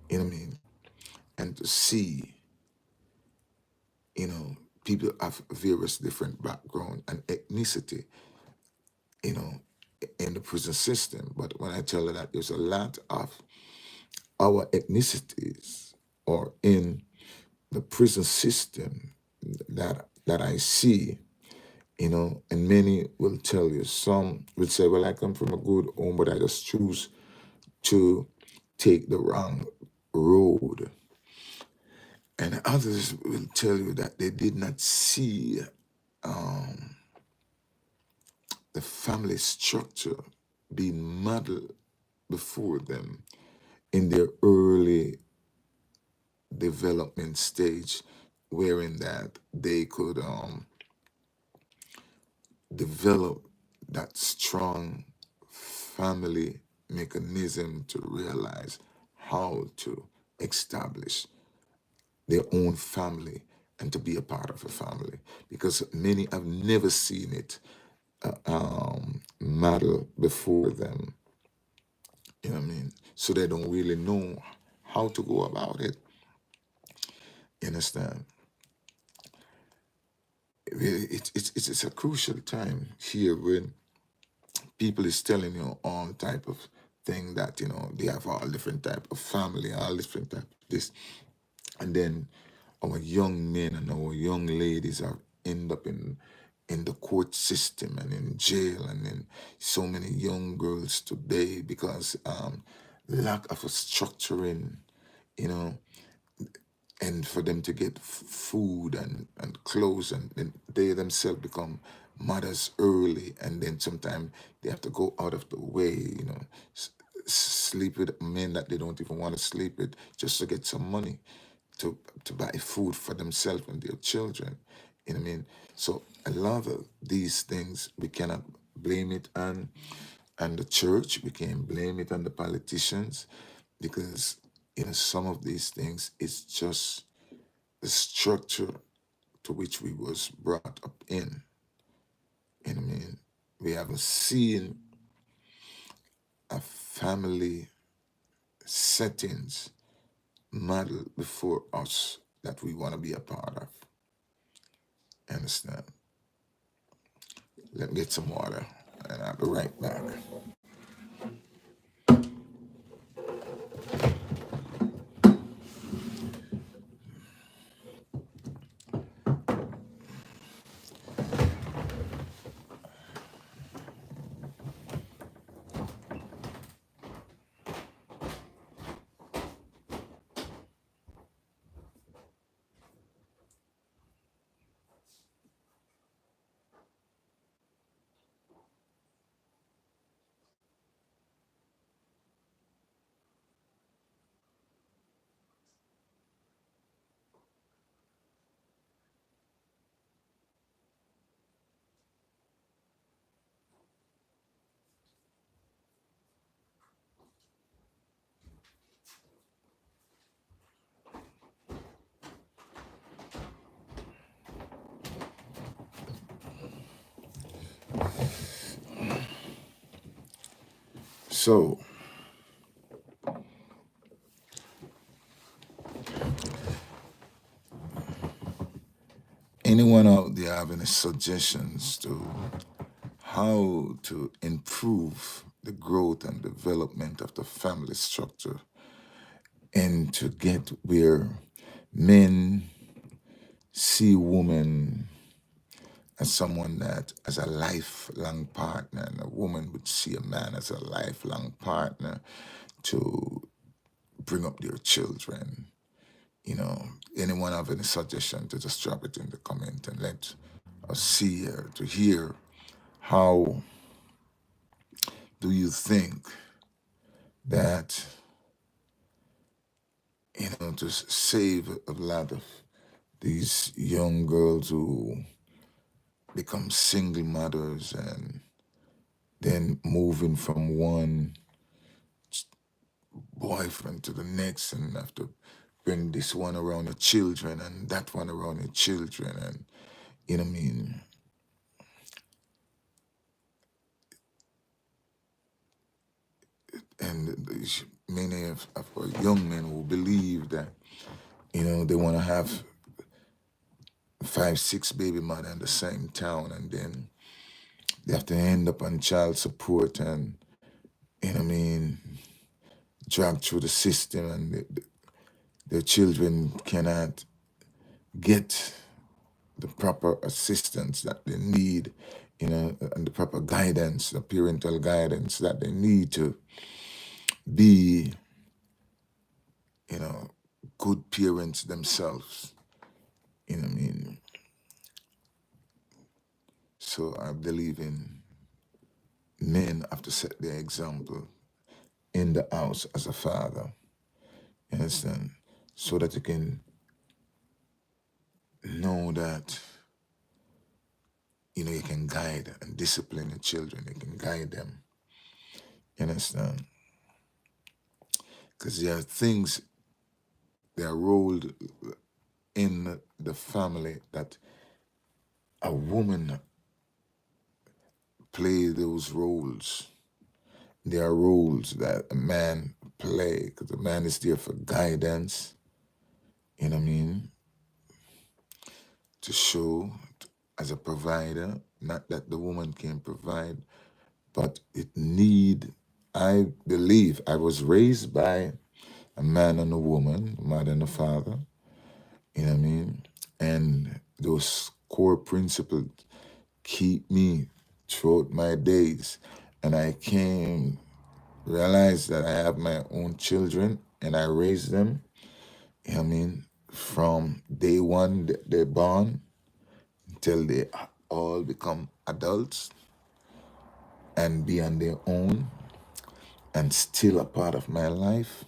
S1: you know what I mean, and to see, you know, people of various different background and ethnicity, you know, in the prison system. But when I tell you that there's a lot of our ethnicities or in the prison system that I see, and many will tell you. Some will say, well, I come from a good home, but I just choose to take the wrong road. And others will tell you that they did not see the family structure being modeled before them in their early development stage, wherein that they could develop that strong family mechanism to realize how to establish their own family and to be a part of a family, because many have never seen it model before them. You know what I mean? So they don't really know how to go about it. You understand? It's a crucial time here when people is telling you all type of thing, that they have all different type of family, all different type of this, and then our young men and our young ladies are end up in the court system and in jail, and then so many young girls today, because lack of a structuring, you know and for them to get food and clothes, and then they themselves become mothers early, and then sometimes they have to go out of the way, sleep with men that they don't even want to sleep with, just to get some money to buy food for themselves and their children. You know what I mean? So a lot of these things we cannot blame it on the church. We can't blame it on the politicians, because some of these things is just the structure to which we was brought up in. You know what I mean? We haven't seen a family settings model before us that we want to be a part of. Understand? Let me get some water and I'll be right back. So, anyone out there have any suggestions to how to improve the growth and development of the family structure and to get where men see women as someone that as a lifelong partner and a woman would see a man as a lifelong partner to bring up their children. You know, anyone have any suggestion to just drop it in the comment and let us see to hear how do you think that to save a lot of these young girls who become single mothers and then moving from one boyfriend to the next and have to bring this one around your children and that one around your children and you know what I mean. And many of our young men will believe that they want to have 5, 6 baby mother in the same town, and then they have to end up on child support and what I mean, dragged through the system, and their children cannot get the proper assistance that they need, and the proper guidance, the parental guidance that they need to be, good parents themselves. You know what I mean? So I believe in men have to set their example in the house as a father. You understand? So that you can know that you can guide and discipline the children. You can guide them. You understand? Because there are things that are rolled in the family that a woman play those roles. There are roles that a man play because the man is there for guidance. You know what I mean? To show as a provider, not that the woman can provide, but it need. I believe I was raised by a man and a woman, a mother and a father. You know what I mean? And those core principles keep me throughout my days. And I came realize that I have my own children and I raise them, you know what I mean, from day one they're born until they all become adults and be on their own and still a part of my life.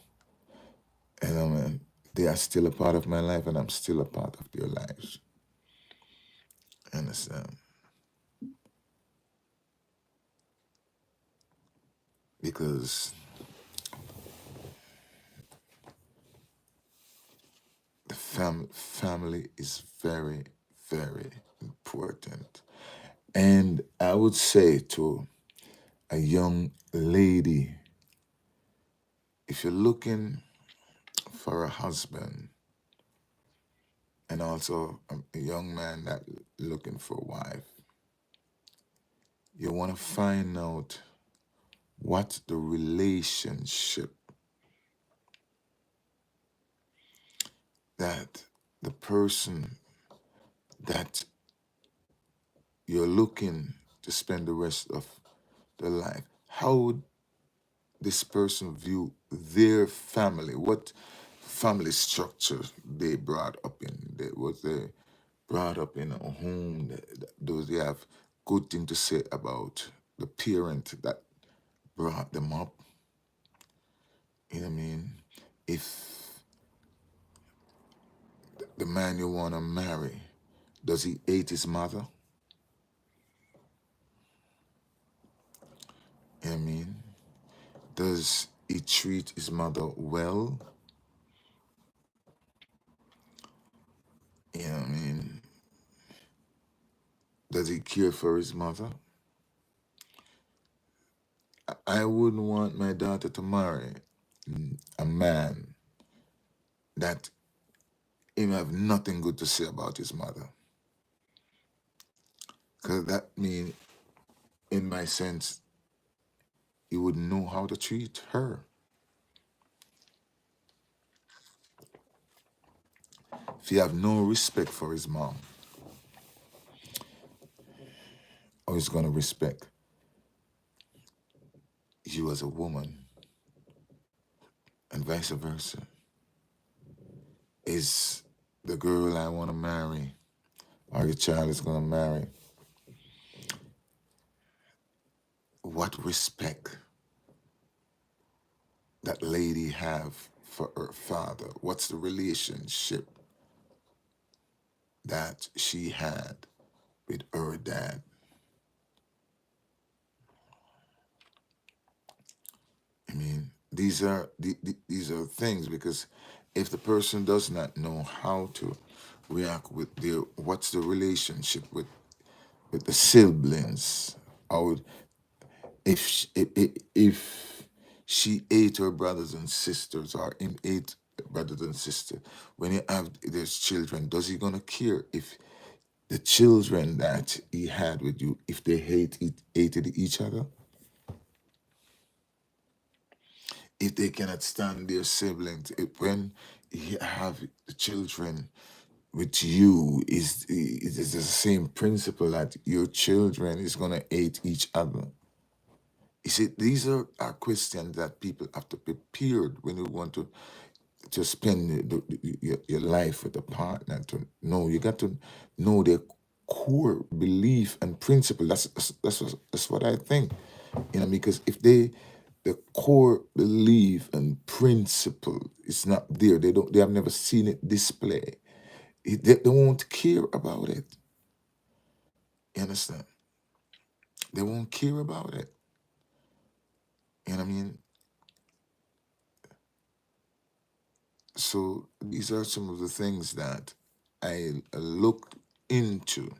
S1: And I mean, they are still a part of my life and I'm still a part of their lives. Understand? Because the family is very, very important. And I would say to a young lady if you're looking for a husband and also a young man that looking for a wife, you want to find out what the relationship that the person that you're looking to spend the rest of their life, how would this person view their family? What family structure they brought up in? Was they brought up in a home? Does they have good thing to say about the parent that brought them up? You know what I mean? If the man you want to marry, does he hate his mother? You know what I mean? Does he treat his mother well? You know what I mean? Does he care for his mother? I wouldn't want my daughter to marry a man that him have nothing good to say about his mother. Because that means, in my sense, he wouldn't know how to treat her. If he have no respect for his mom, how he's gonna respect you as a woman, and vice versa. Is the girl I want to marry, or your child is gonna marry, what respect that lady have for her father? What's the relationship that she had with her dad? I mean, these are things, because if the person does not know how to react with their, what's the relationship with the siblings, how, if she ate her brothers and sisters, or him ate brothers and sisters, when you have there's children, does he gonna care if the children that he had with you, if they hated each other? If they cannot stand their siblings, when you have the children with you, is the same principle that your children is gonna hate each other? You see, these are questions that people have to prepare when you want to spend your life with a partner. To know, you got to know their core belief and principle. That's what I think. You know, because if the core belief and principle is not there, they have never seen it display. They won't care about it. You understand? They won't care about it. You know what I mean? So these are some of the things that I looked into,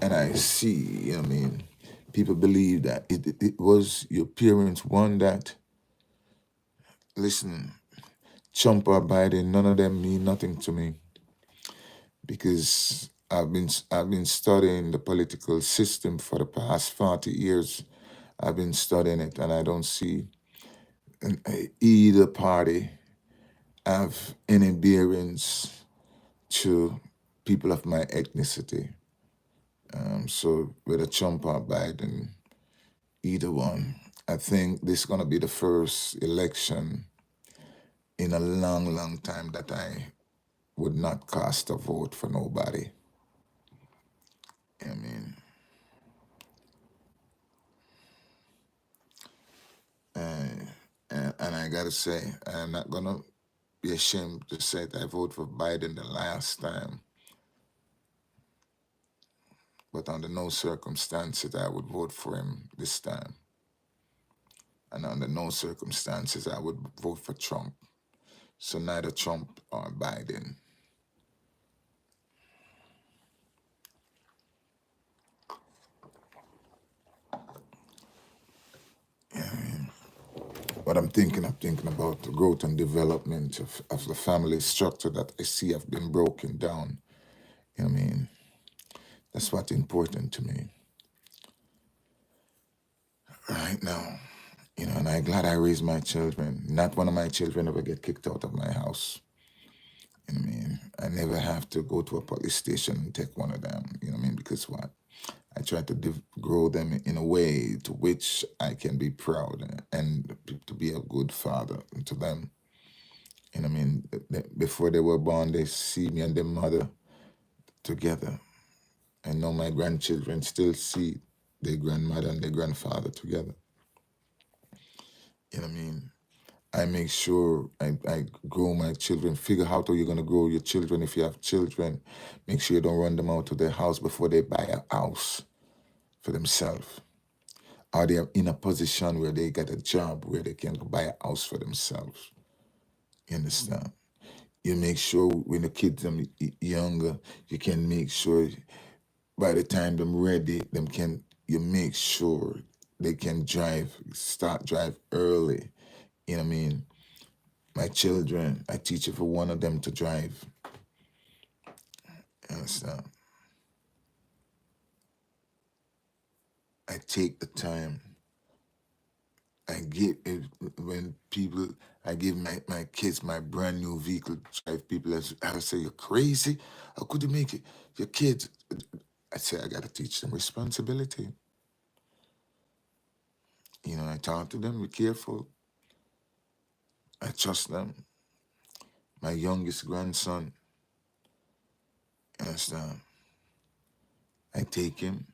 S1: and I see, you know what I mean, people believe that it was your parents, one that, listen, Trump or Biden, none of them mean nothing to me, because I've been studying the political system for the past 40 years. I've been studying it, and I don't see either party have any bearings to people of my ethnicity. So whether Trump or Biden, either one, I think this is gonna be the first election in a long, long time that I would not cast a vote for nobody. I mean, and I gotta say, I'm not gonna be ashamed to say that I voted for Biden the last time, but under no circumstances I would vote for him this time. And under no circumstances I would vote for Trump. So neither Trump or Biden. what I'm thinking about the growth and development of the family structure that I see have been broken down. You know what I mean? That's what's important to me right now. You know, and I'm glad I raised my children. Not one of my children ever get kicked out of my house. You know what I mean? I never have to go to a police station and take one of them. You know what I mean? Because what? I try to grow them in a way to which I can be proud and to be a good father to them. You know what I mean? Before they were born, they see me and their mother together. And now my grandchildren still see their grandmother and their grandfather together. You know what I mean? I make sure I grow my children. Figure out how you're going to grow your children if you have children. Make sure you don't run them out of their house before they buy a house for themselves. Or they're in a position where they get a job where they can buy a house for themselves. You understand? You make sure when the kids are younger, you can make sure by the time them ready, you make sure they can start drive early. You know what I mean? My children, I teach every one of them to drive. You understand? I take the time. I give when people I give my kids my brand new vehicle to drive. People I say, you're crazy. How could you make it? Your kids. I say I gotta teach them responsibility. You know, I talk to them, be careful. I trust them. My youngest grandson, you understand? I take him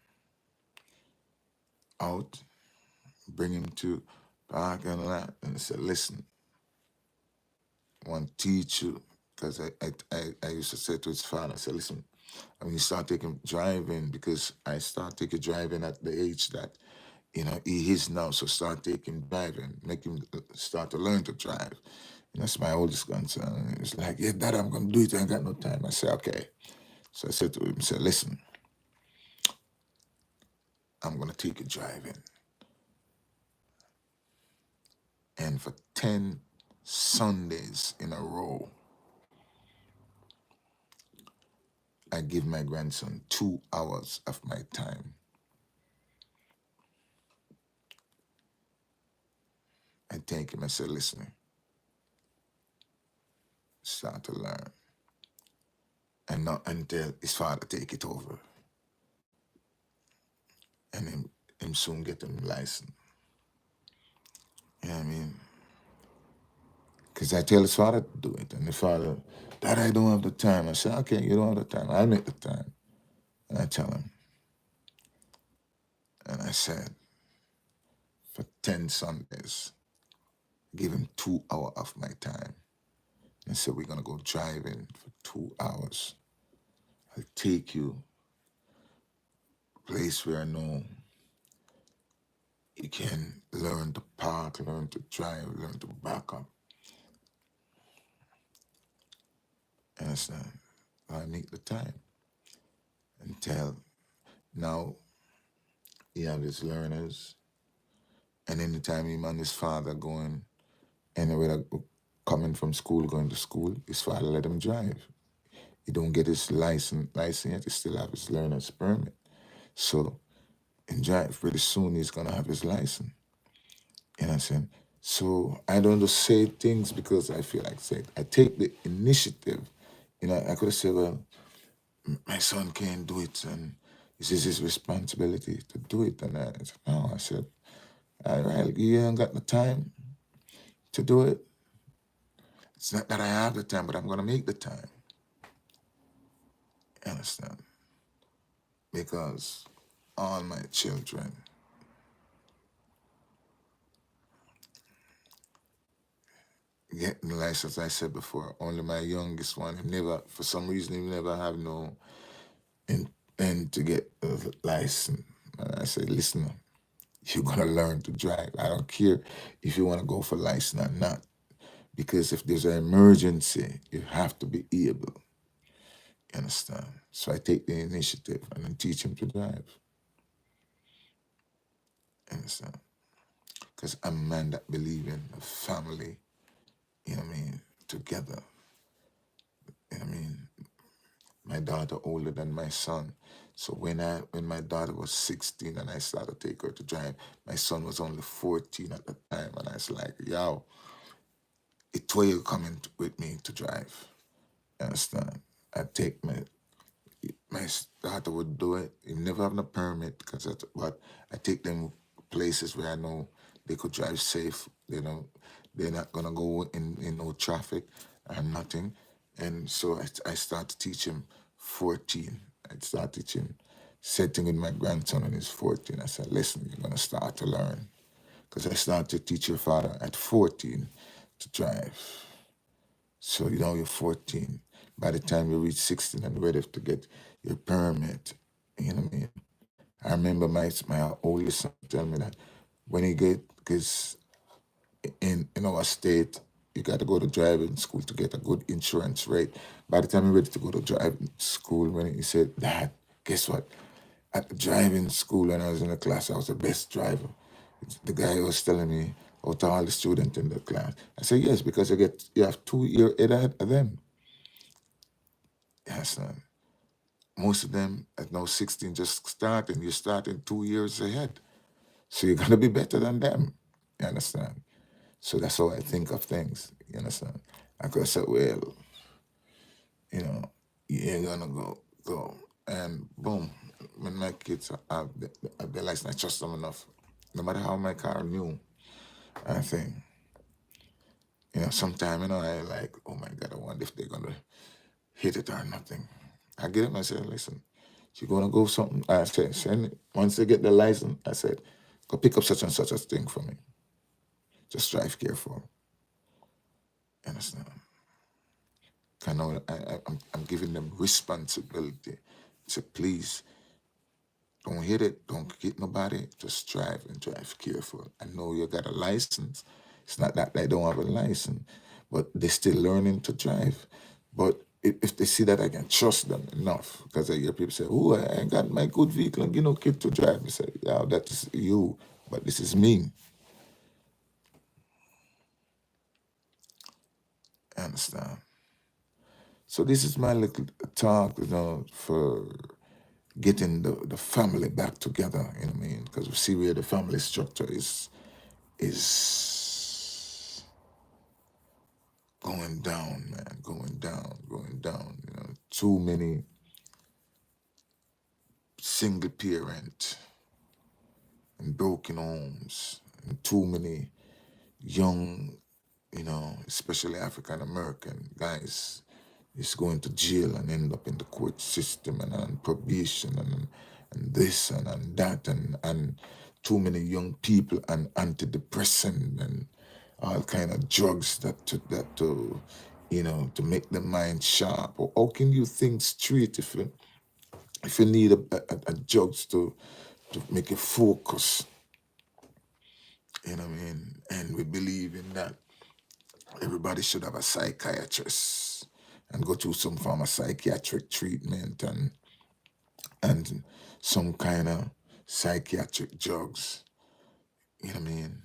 S1: out, bring him to park and all that, and say, listen, I want to teach you. Because I used to say to his father, I said, listen, I mean, you start taking driving, because I start taking driving at the age that, you know, he is now. So start taking driving, make him start to learn to drive. And that's my oldest grandson. He's like, yeah, Dad, I'm going to do it. I ain't got no time. I said, okay. So I said to him, I said, listen, I'm going to take you driving. And for 10 Sundays in a row, I give my grandson 2 hours of my time. I take him, I said, listen, start to learn. And not until his father take it over. And him soon get him license. You know what I mean? Because I tell his father to do it. And the father, Dad, I don't have the time. I said, okay, you don't have the time. I'll make the time. And I tell him. And I said, for 10 Sundays, give him 2 hours of my time. And said, we're going to go driving for 2 hours. I'll take you a place where I know you can learn to park, learn to drive, learn to back up. Understand? I make the time until now he have his learners. And anytime him and his father going anywhere, coming from school, going to school, his father let him drive. He don't get his license yet, he still have his learner's permit. So in drive, pretty soon he's gonna have his license. You know what I'm saying? So I don't just say things because I feel like saying. I take the initiative. You know, I could have said, well, my son can't do it, and it's his responsibility to do it. And I said, no, I said, all right, you ain't got the time to do it. It's not that I have the time, but I'm going to make the time. You understand? Because all my children getting the license, I said before, only my youngest one, he never, for some reason, he never have no intent to get a license. And I said, listen, you're going to learn to drive. I don't care if you want to go for license or not. Because if there's an emergency, you have to be able. You understand? So I take the initiative and then teach him to drive. You understand? because I'm a man that believe in a family, you know what I mean, together. You know what I mean? My daughter older than my son. So when my daughter was 16 and I started to take her to drive, my son was only 14 at the time, and I was like, yo, it's where you coming with me to drive. You understand? I take my daughter would do it. You never have no permit, but I take them places where I know they could drive safe. They don't, they're not gonna go in no traffic or nothing. And so I start to teach him 14. I start teaching, setting with my grandson when he's 14. I said, listen, you're gonna start to learn. Because I started to teach your father at 14 to drive. So you know you're 14. By the time you reach 16 and ready to get your permit, you know what I mean? I remember my oldest son tell me that when he get, because in our state, you got to go to driving school to get a good insurance rate. By the time you're ready to go to driving school, when he said, Dad, guess what? At the driving school when I was in the class, I was the best driver. The guy was telling me out of all the students in the class. I said, yes, because you have 2 years ahead of them. Yes, son. Most of them at now 16 just starting. You're starting 2 years ahead. So you're gonna be better than them. You understand? So that's how I think of things. You understand? I could say, well, you know, you ain't gonna go. And boom, when my kids have their license, I trust them enough. No matter how my car new, I think, sometime, I like, oh my God, I wonder if they're gonna hit it or nothing. I get them, I said, listen, you're gonna go something. I said, send it. Once they get the license, I said, go pick up such and such a thing for me. Just drive careful. You understand? I know I'm giving them responsibility. So please don't hit it, don't hit nobody, just drive and drive careful. I know you got a license. It's not that they don't have a license, but they're still learning to drive. But if they see that I can trust them enough, because I hear people say, oh, I got my good vehicle and kid to drive. I say, yeah, that is you, but this is me. Understand? So this is my little talk, for getting the family back together, you know what I mean? Because we see where the family structure is going down, man, going down, going down. Too many single parent and broken homes, and too many young, especially African American guys is going to jail and end up in the court system and on probation and this and that and too many young people and antidepressant and all kind of drugs to make the mind sharp. Or how can you think straight if you need a drugs to make you focus? You know what I mean? And we believe in that. Everybody should have a psychiatrist and go through some form of psychiatric treatment and some kind of psychiatric drugs. You know what I mean?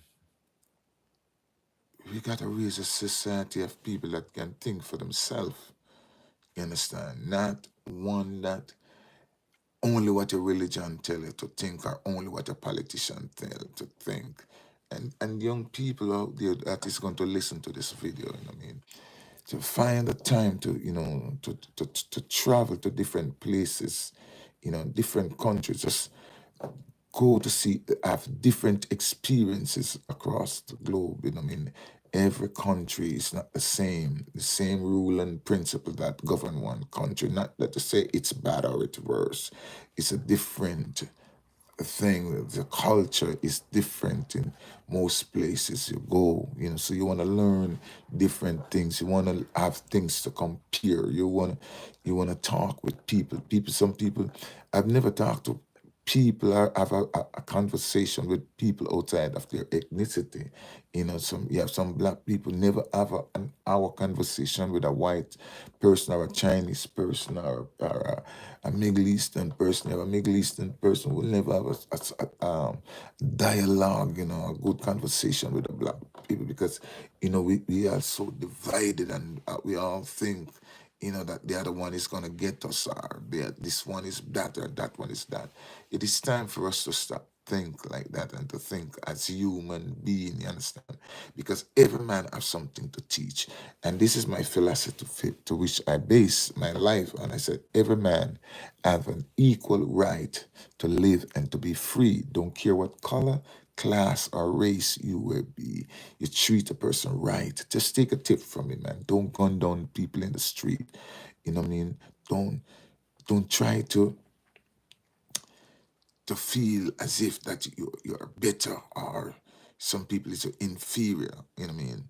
S1: We got to raise a society of people that can think for themselves. You understand? Not one that only what a religion tell you to think or only what a politician tell you to think. And young people out there that is going to listen to this video, you know what I mean? To find the time to travel to different places, different countries, just go to see, have different experiences across the globe. I mean, every country is not the same rule and principle that govern one country. Not that to say it's bad or it's worse. It's a different thing. The culture is different in most places you go, so you want to learn different things. You want to have things to compare. You want to talk with people. Some people, I've never talked to people have a conversation with people outside of their ethnicity. You know, you have some black people never have an hour conversation with a white person or a Chinese person or a Middle Eastern person. A Middle Eastern person will never have a dialogue, you know, a good conversation with the black people because, you know, we are so divided and we all think, you know, that the other one is going to get us or this one is that or that one is that. It is time for us to stop think like that and to think as human being, you understand? Because every man has something to teach. And this is my philosophy to which I base my life on. I said, every man have an equal right to live and to be free. Don't care what color, class, or race you will be. You treat a person right. Just take a tip from me, man. Don't gun down people in the street. You know what I mean? Don't don't try to feel as if that you're better or some people is inferior. You know what I mean?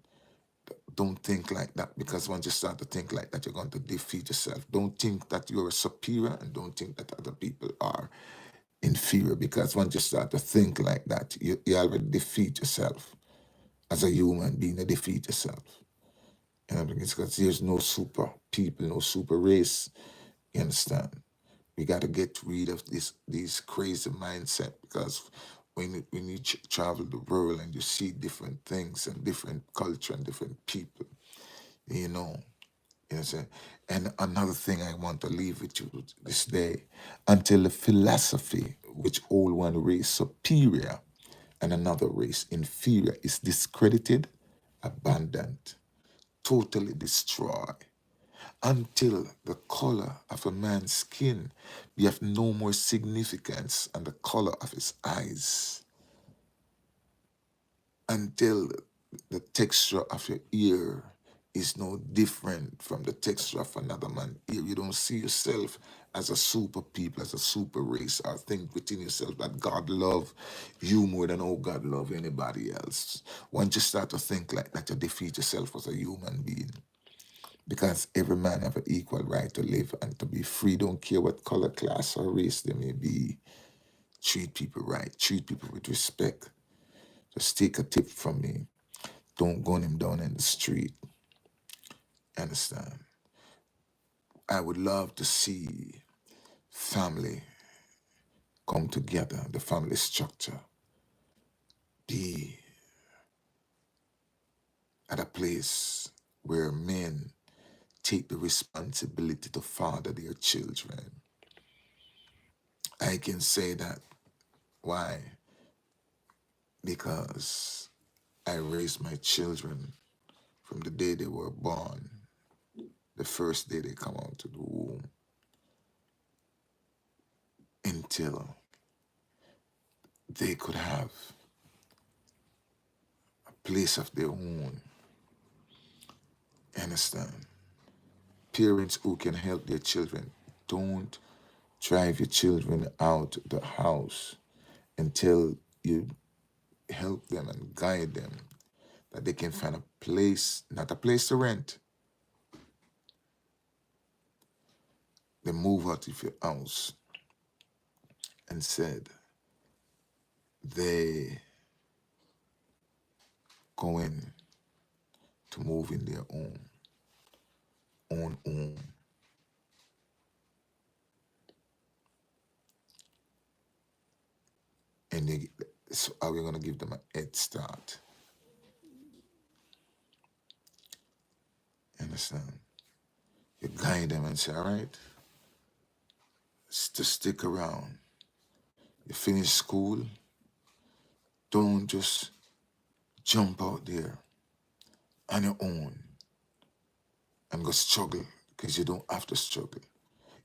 S1: Don't think like that because once you start to think like that, you're going to defeat yourself. Don't think that you're superior and don't think that other people are inferior because once you start to think like that, you already defeat yourself. As a human being, you defeat yourself. You know, because there's no super people, no super race. You understand? We got to get rid of these crazy mindset because when you travel the world and you see different things and different culture and different people, you know, you know what I'm saying? And another thing I want to leave with you this day, until the philosophy which all one race superior and another race inferior is discredited, abandoned, totally destroyed, until the color of a man's skin be of no more significance than the color of his eyes, until the texture of your ear is no different from the texture of another man's ear. You don't see yourself as a super people, as a super race, or think within yourself that God love you more than oh God love anybody else. Once you start to think like that, you defeat yourself as a human being. Because every man have an equal right to live and to be free. Don't care what color, class, or race they may be. Treat people right. Treat people with respect. Just take a tip from me. Don't gun him down in the street. Understand? I would love to see family come together, the family structure, be at a place where men take the responsibility to father their children. I can say that. Why? Because I raised my children from the day they were born, the first day they come out to the womb, until they could have a place of their own. Understand? Parents who can help their children, don't drive your children out the house until you help them and guide them that they can find a place, not a place to rent. They move out of your house and said they going to move in their own home. And so are we gonna give them a head start? Understand? You guide them and say, all right, to stick around. You finish school, don't just jump out there on your own and go struggle because you don't have to struggle.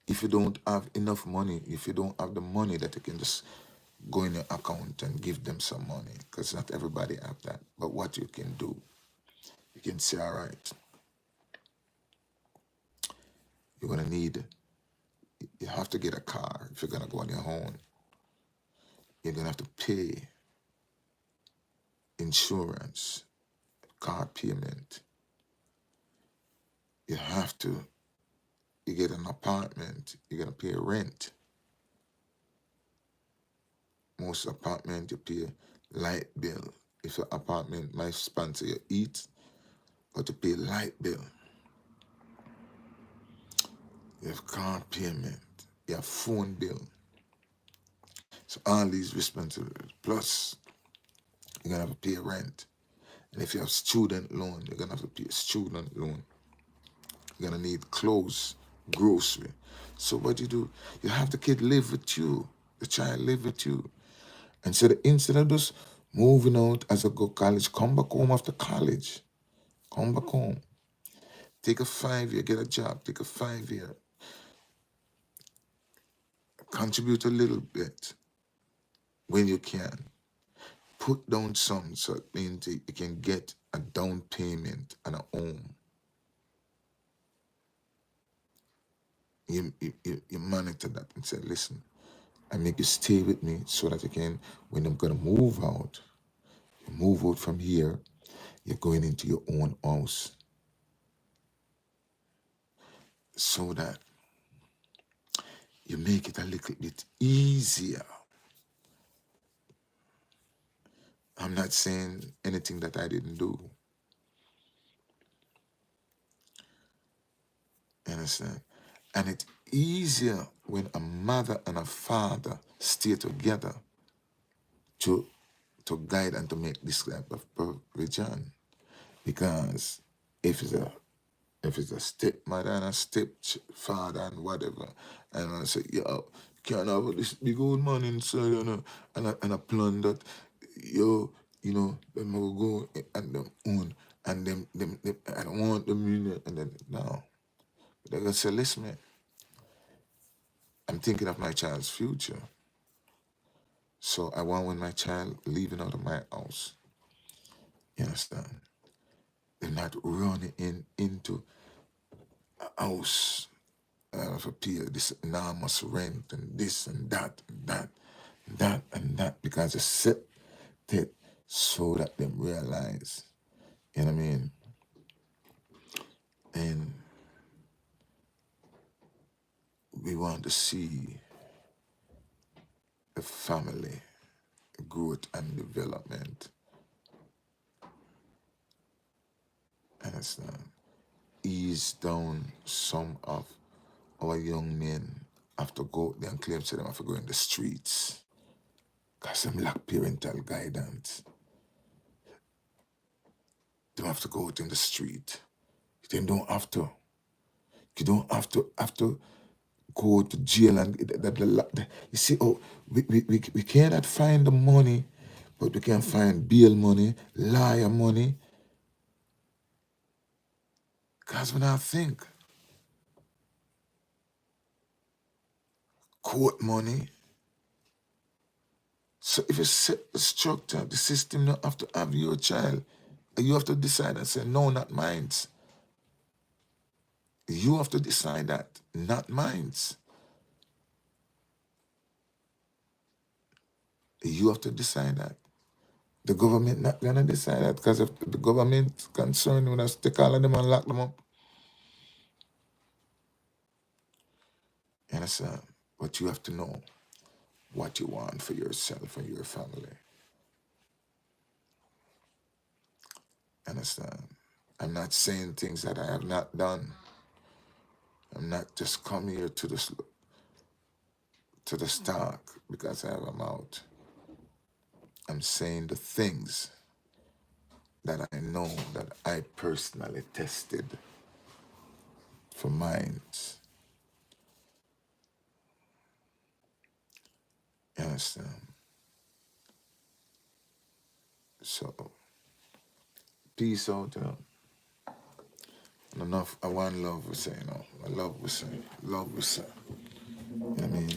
S1: If you don't have enough money, if you don't have the money that you can just go in your account and give them some money, because not everybody have that. But what you can do, you can say, all right, you're gonna need, you have to get a car if you're gonna go on your own. You're gonna have to pay insurance, car payment. You have to, you get an apartment, you're gonna pay rent. Most apartment you pay light bill. If your apartment might sponsor you eat, but you pay light bill. You have car payment, you have phone bill. So all these responsibilities. Plus, you're gonna have to pay rent. And if you have student loan, you're gonna have to pay a student loan. You're gonna need clothes, grocery. So what do? You have the kid live with you, the child live with you. And so instead of just moving out as I go college, come back home after college. Come back home. Take a 5 year, get a job, take a 5 year. Contribute a little bit when you can. Put down some so it means you can get a down payment and a home. You monitor that and say, listen, I make you stay with me so that you can, when I'm gonna move out, you move out from here, you're going into your own house. So that you make it a little bit easier. I'm not saying anything that I didn't do. You understand? And it's easier when a mother and a father stay together to guide and to make this type of provision. Because if it's a stepmother and a stepfather and whatever, and I say, yo, can't have this big old man inside, and a plan that, yo, them will go and them own, and them I don't want them in it, and then, no. They're going to say, listen, man, I'm thinking of my child's future. So I want when my child leaving out of my house, you understand? They're not running into a house for pay this enormous rent and this and that and that and that and that because it's set it so that they realize, you know what I mean? And we want to see the family growth and development. Understand? Ease down some of our young men have to go out there and claim to them have to go in the streets because them lack parental guidance. They have to go out in the street. They don't have to. You don't have to go to jail and you see, oh, we cannot find the money, but we can find bail money, lawyer money. Because when I think court money, so if you set the structure, the system, you have to have your child. You have to decide and say, no, not mine. You have to decide that, not mine. You have to decide that. The government not gonna decide that because if the government concerned with us, take all of them and lock them up. You understand? But you have to know what you want for yourself and your family. Understand? I'm not saying things that I have not done. I'm not just come here to the stock because I have a mouth. I'm saying the things that I know that I personally tested for minds. You understand? So, peace out, And enough, I want love, we say, I love, we say, love, we say. You know what I mean?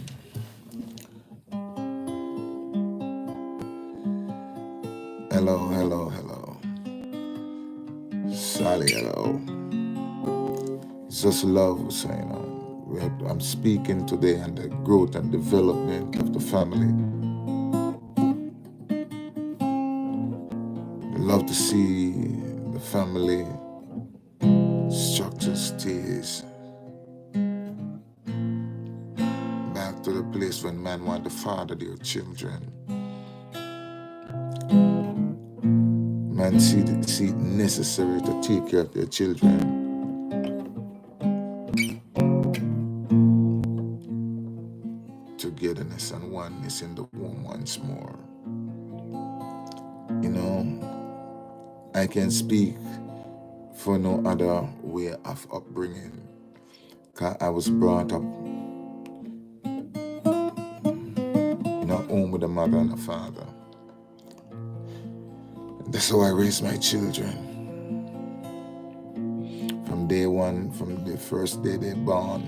S1: Hello, hello, hello. Sally, hello. It's just love, we say, I'm speaking today on the growth and development of the family. I love to see the family structure stays back to the place when man want to father their children. and see it necessary to take care of their children. Togetherness and oneness in the home once more. You know, I can speak for no other way of upbringing. 'Cause I was brought up in a home with a mother and a father. That's how I raised my children. From day one, from the first day they're born,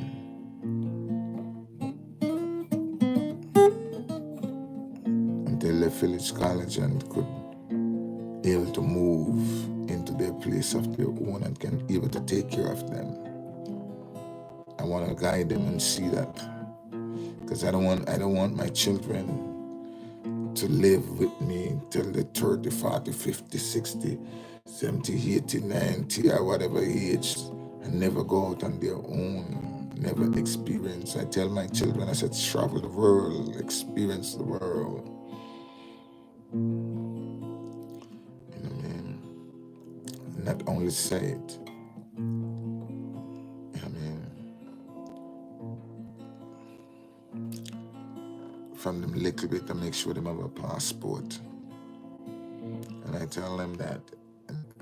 S1: until they finish college and could able to move into their place of their own and can able to take care of them. I want to guide them and see that, because I don't want my children to live with me till they're 30, 40, 50, 60, 70, 80, 90, or whatever age, and never go out on their own, never experience. I tell my children, I said, travel the world, experience the world. You know what I mean? Not only say it. You know what I mean? From them little bit to make sure they have a passport. And I tell them that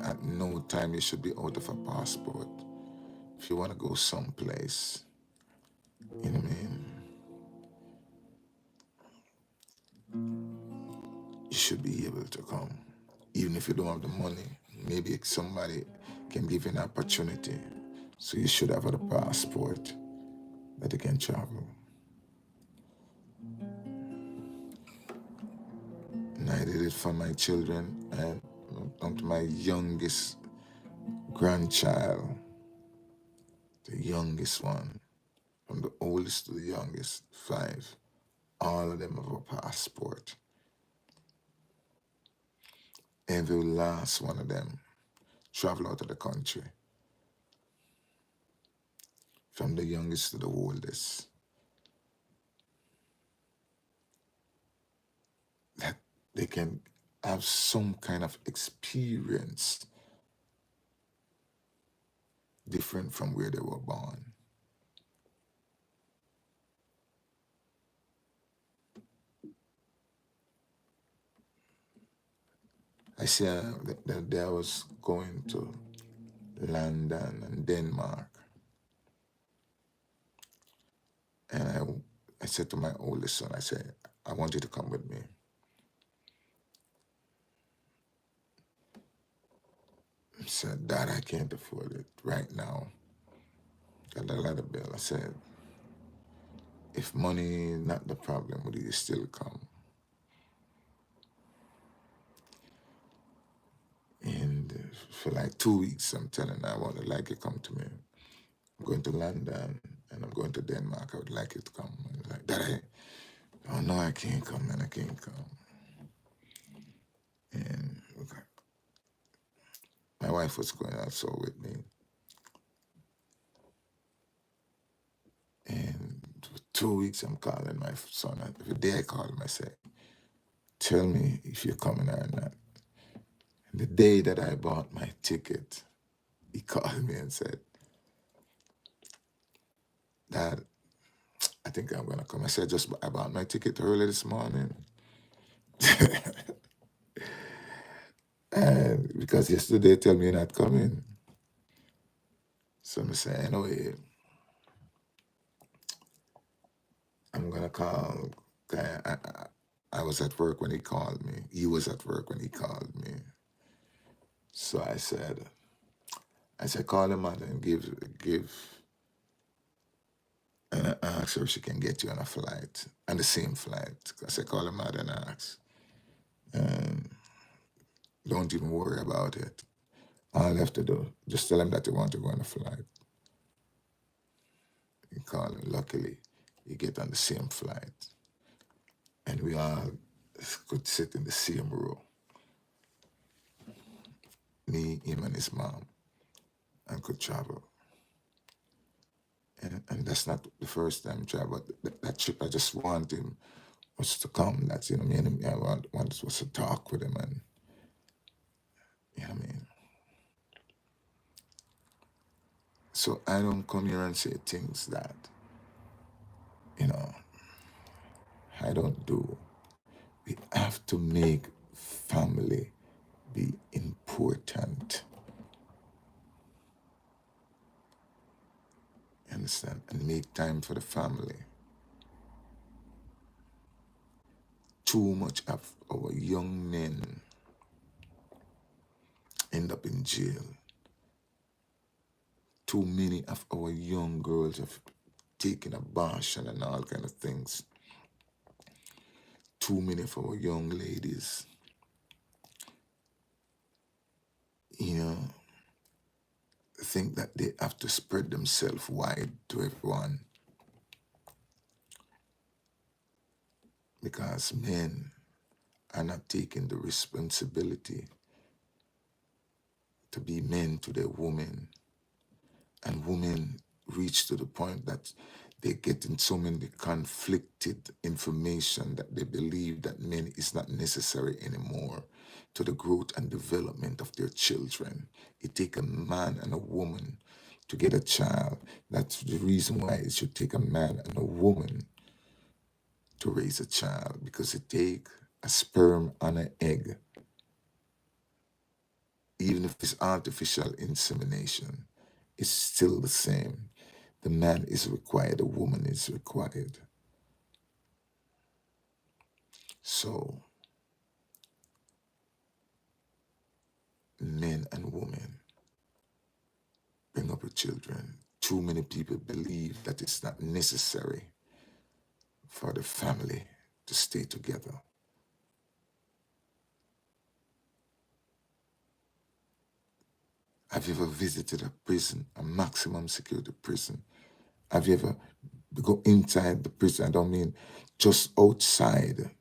S1: at no time you should be out of a passport. If you want to go someplace, you know what I mean? You should be able to come. Even if you don't have the money, maybe somebody can give you an opportunity. So you should have a passport that you can travel. And I did it for my children and to my youngest grandchild, the youngest one, from the oldest to the youngest, 5. All of them have a passport. Every last one of them travel out of the country. From the youngest to the oldest. That they can have some kind of experience different from where they were born. I see that I was going to London and Denmark. And I said to my oldest son, I said, I want you to come with me. He said, Dad, I can't afford it right now. Got a lot of bill. I said, if money is not the problem, would you still come? And for like 2 weeks, I'm telling her, I want to like you come to me. I'm going to London and I'm going to Denmark. I would like you to come. And like, Dad, oh no, I can't come, man. I can't come. And okay. My wife was going also with me. And for 2 weeks, I'm calling my son. Every day I call him, I say, tell me if you're coming or not. And the day that I bought my ticket, he called me and said, Dad, I think I'm going to come. I said, I bought my ticket early this morning. And because yesterday they tell me you're not coming. So I say, anyway, I'm going to call. I was at work when he called me. He was at work when he called me. So I said, call him out and and ask her if she can get you on a flight, on the same flight. I said, call him out and ask. And don't even worry about it. All you have to do, just tell him that you want to go on a flight. You call him. Luckily, you get on the same flight. And we all could sit in the same row. Me, him, and his mom, and could travel. And that's not the first time travel. That trip, I just want him was to come. That's, me and him, I want was to talk with him and, So I don't come here and say things that, you know, I don't do. We have to make family be important. Understand? And make time for the family. Too much of our young men end up in jail. Too many of our young girls have taken abortion and all kind of things. Too many of our young ladies, you know, think that they have to spread themselves wide to everyone because men are not taking the responsibility to be men to their women. And women reach to the point that they get in so many conflicted information that they believe that men is not necessary anymore to the growth and development of their children. It takes a man and a woman to get a child. That's the reason why it should take a man and a woman to raise a child, because it takes a sperm and an egg. Even if it's artificial insemination, it's still the same. The man is required, the woman is required. So, men and women bring up your children. Too many people believe that it's not necessary for the family to stay together. Have you ever visited a prison, a maximum security prison? Have you ever go inside the prison? I don't mean just outside.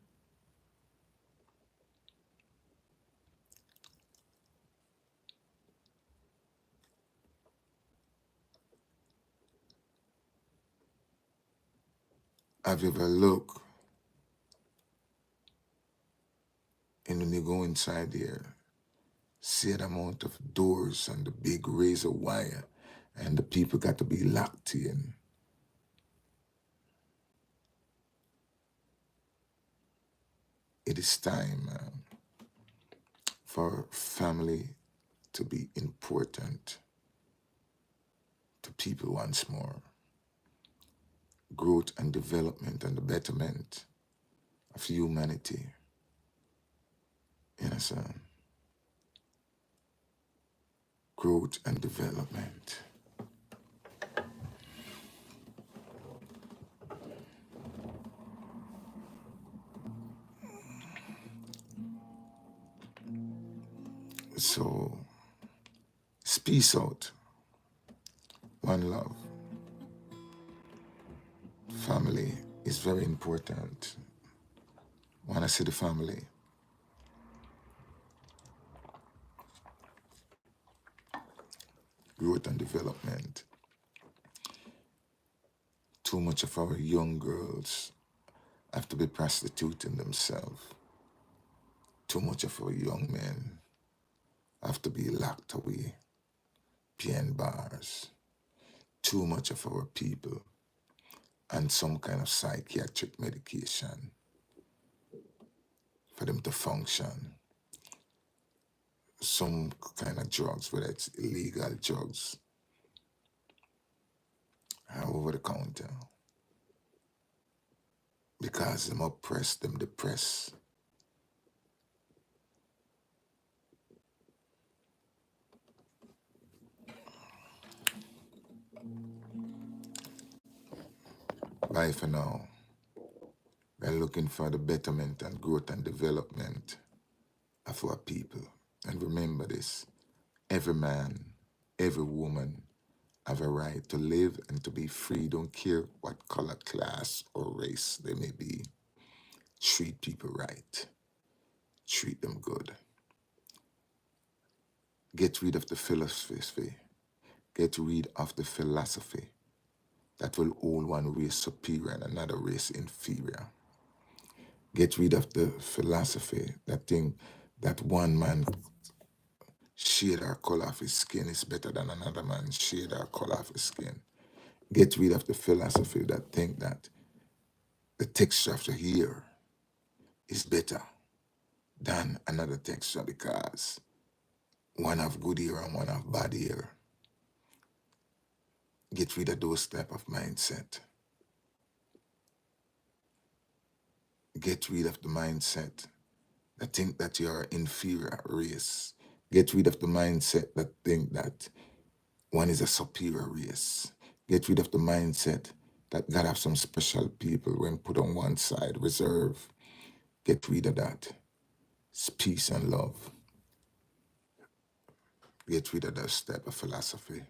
S1: Have you ever looked and when you go inside there, see the amount of doors and the big razor wire, and the people got to be locked in? It is time for family to be important to people once more. Growth and development and the betterment of humanity. You understand? Growth and development. So, peace out. One love. Family is very important. When I say the family, growth and development. Too much of our young girls have to be prostituting themselves. Too much of our young men have to be locked away, paying bars. Too much of our people and some kind of psychiatric medication for them to function. Some kind of drugs, whether it's illegal drugs, over the counter, because them oppressed, them depressed. Bye for now. We're looking for the betterment and growth and development of our people. And remember this, every man, every woman have a right to live and to be free. Don't care what color, class, or race they may be. Treat people right. Treat them good. Get rid of the philosophy. Get rid of the philosophy that will hold one race superior and another race inferior. Get rid of the philosophy that think that one man shade or color of his skin is better than another man's shade or color of his skin. Get rid of the philosophy that think that the texture of the hair is better than another texture because one have good hair and one have bad hair. Get rid of those type of mindset. Get rid of the mindset that think that you are inferior race. Get rid of the mindset that think that one is a superior race. Get rid of the mindset that God have some special people when put on one side, reserve. Get rid of that. It's peace and love. Get rid of that type of philosophy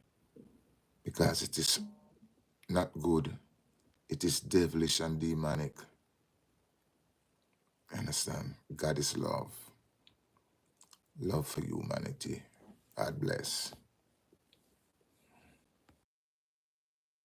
S1: because it is not good. It is devilish and demonic. Understand? God is love. Love for humanity. God bless.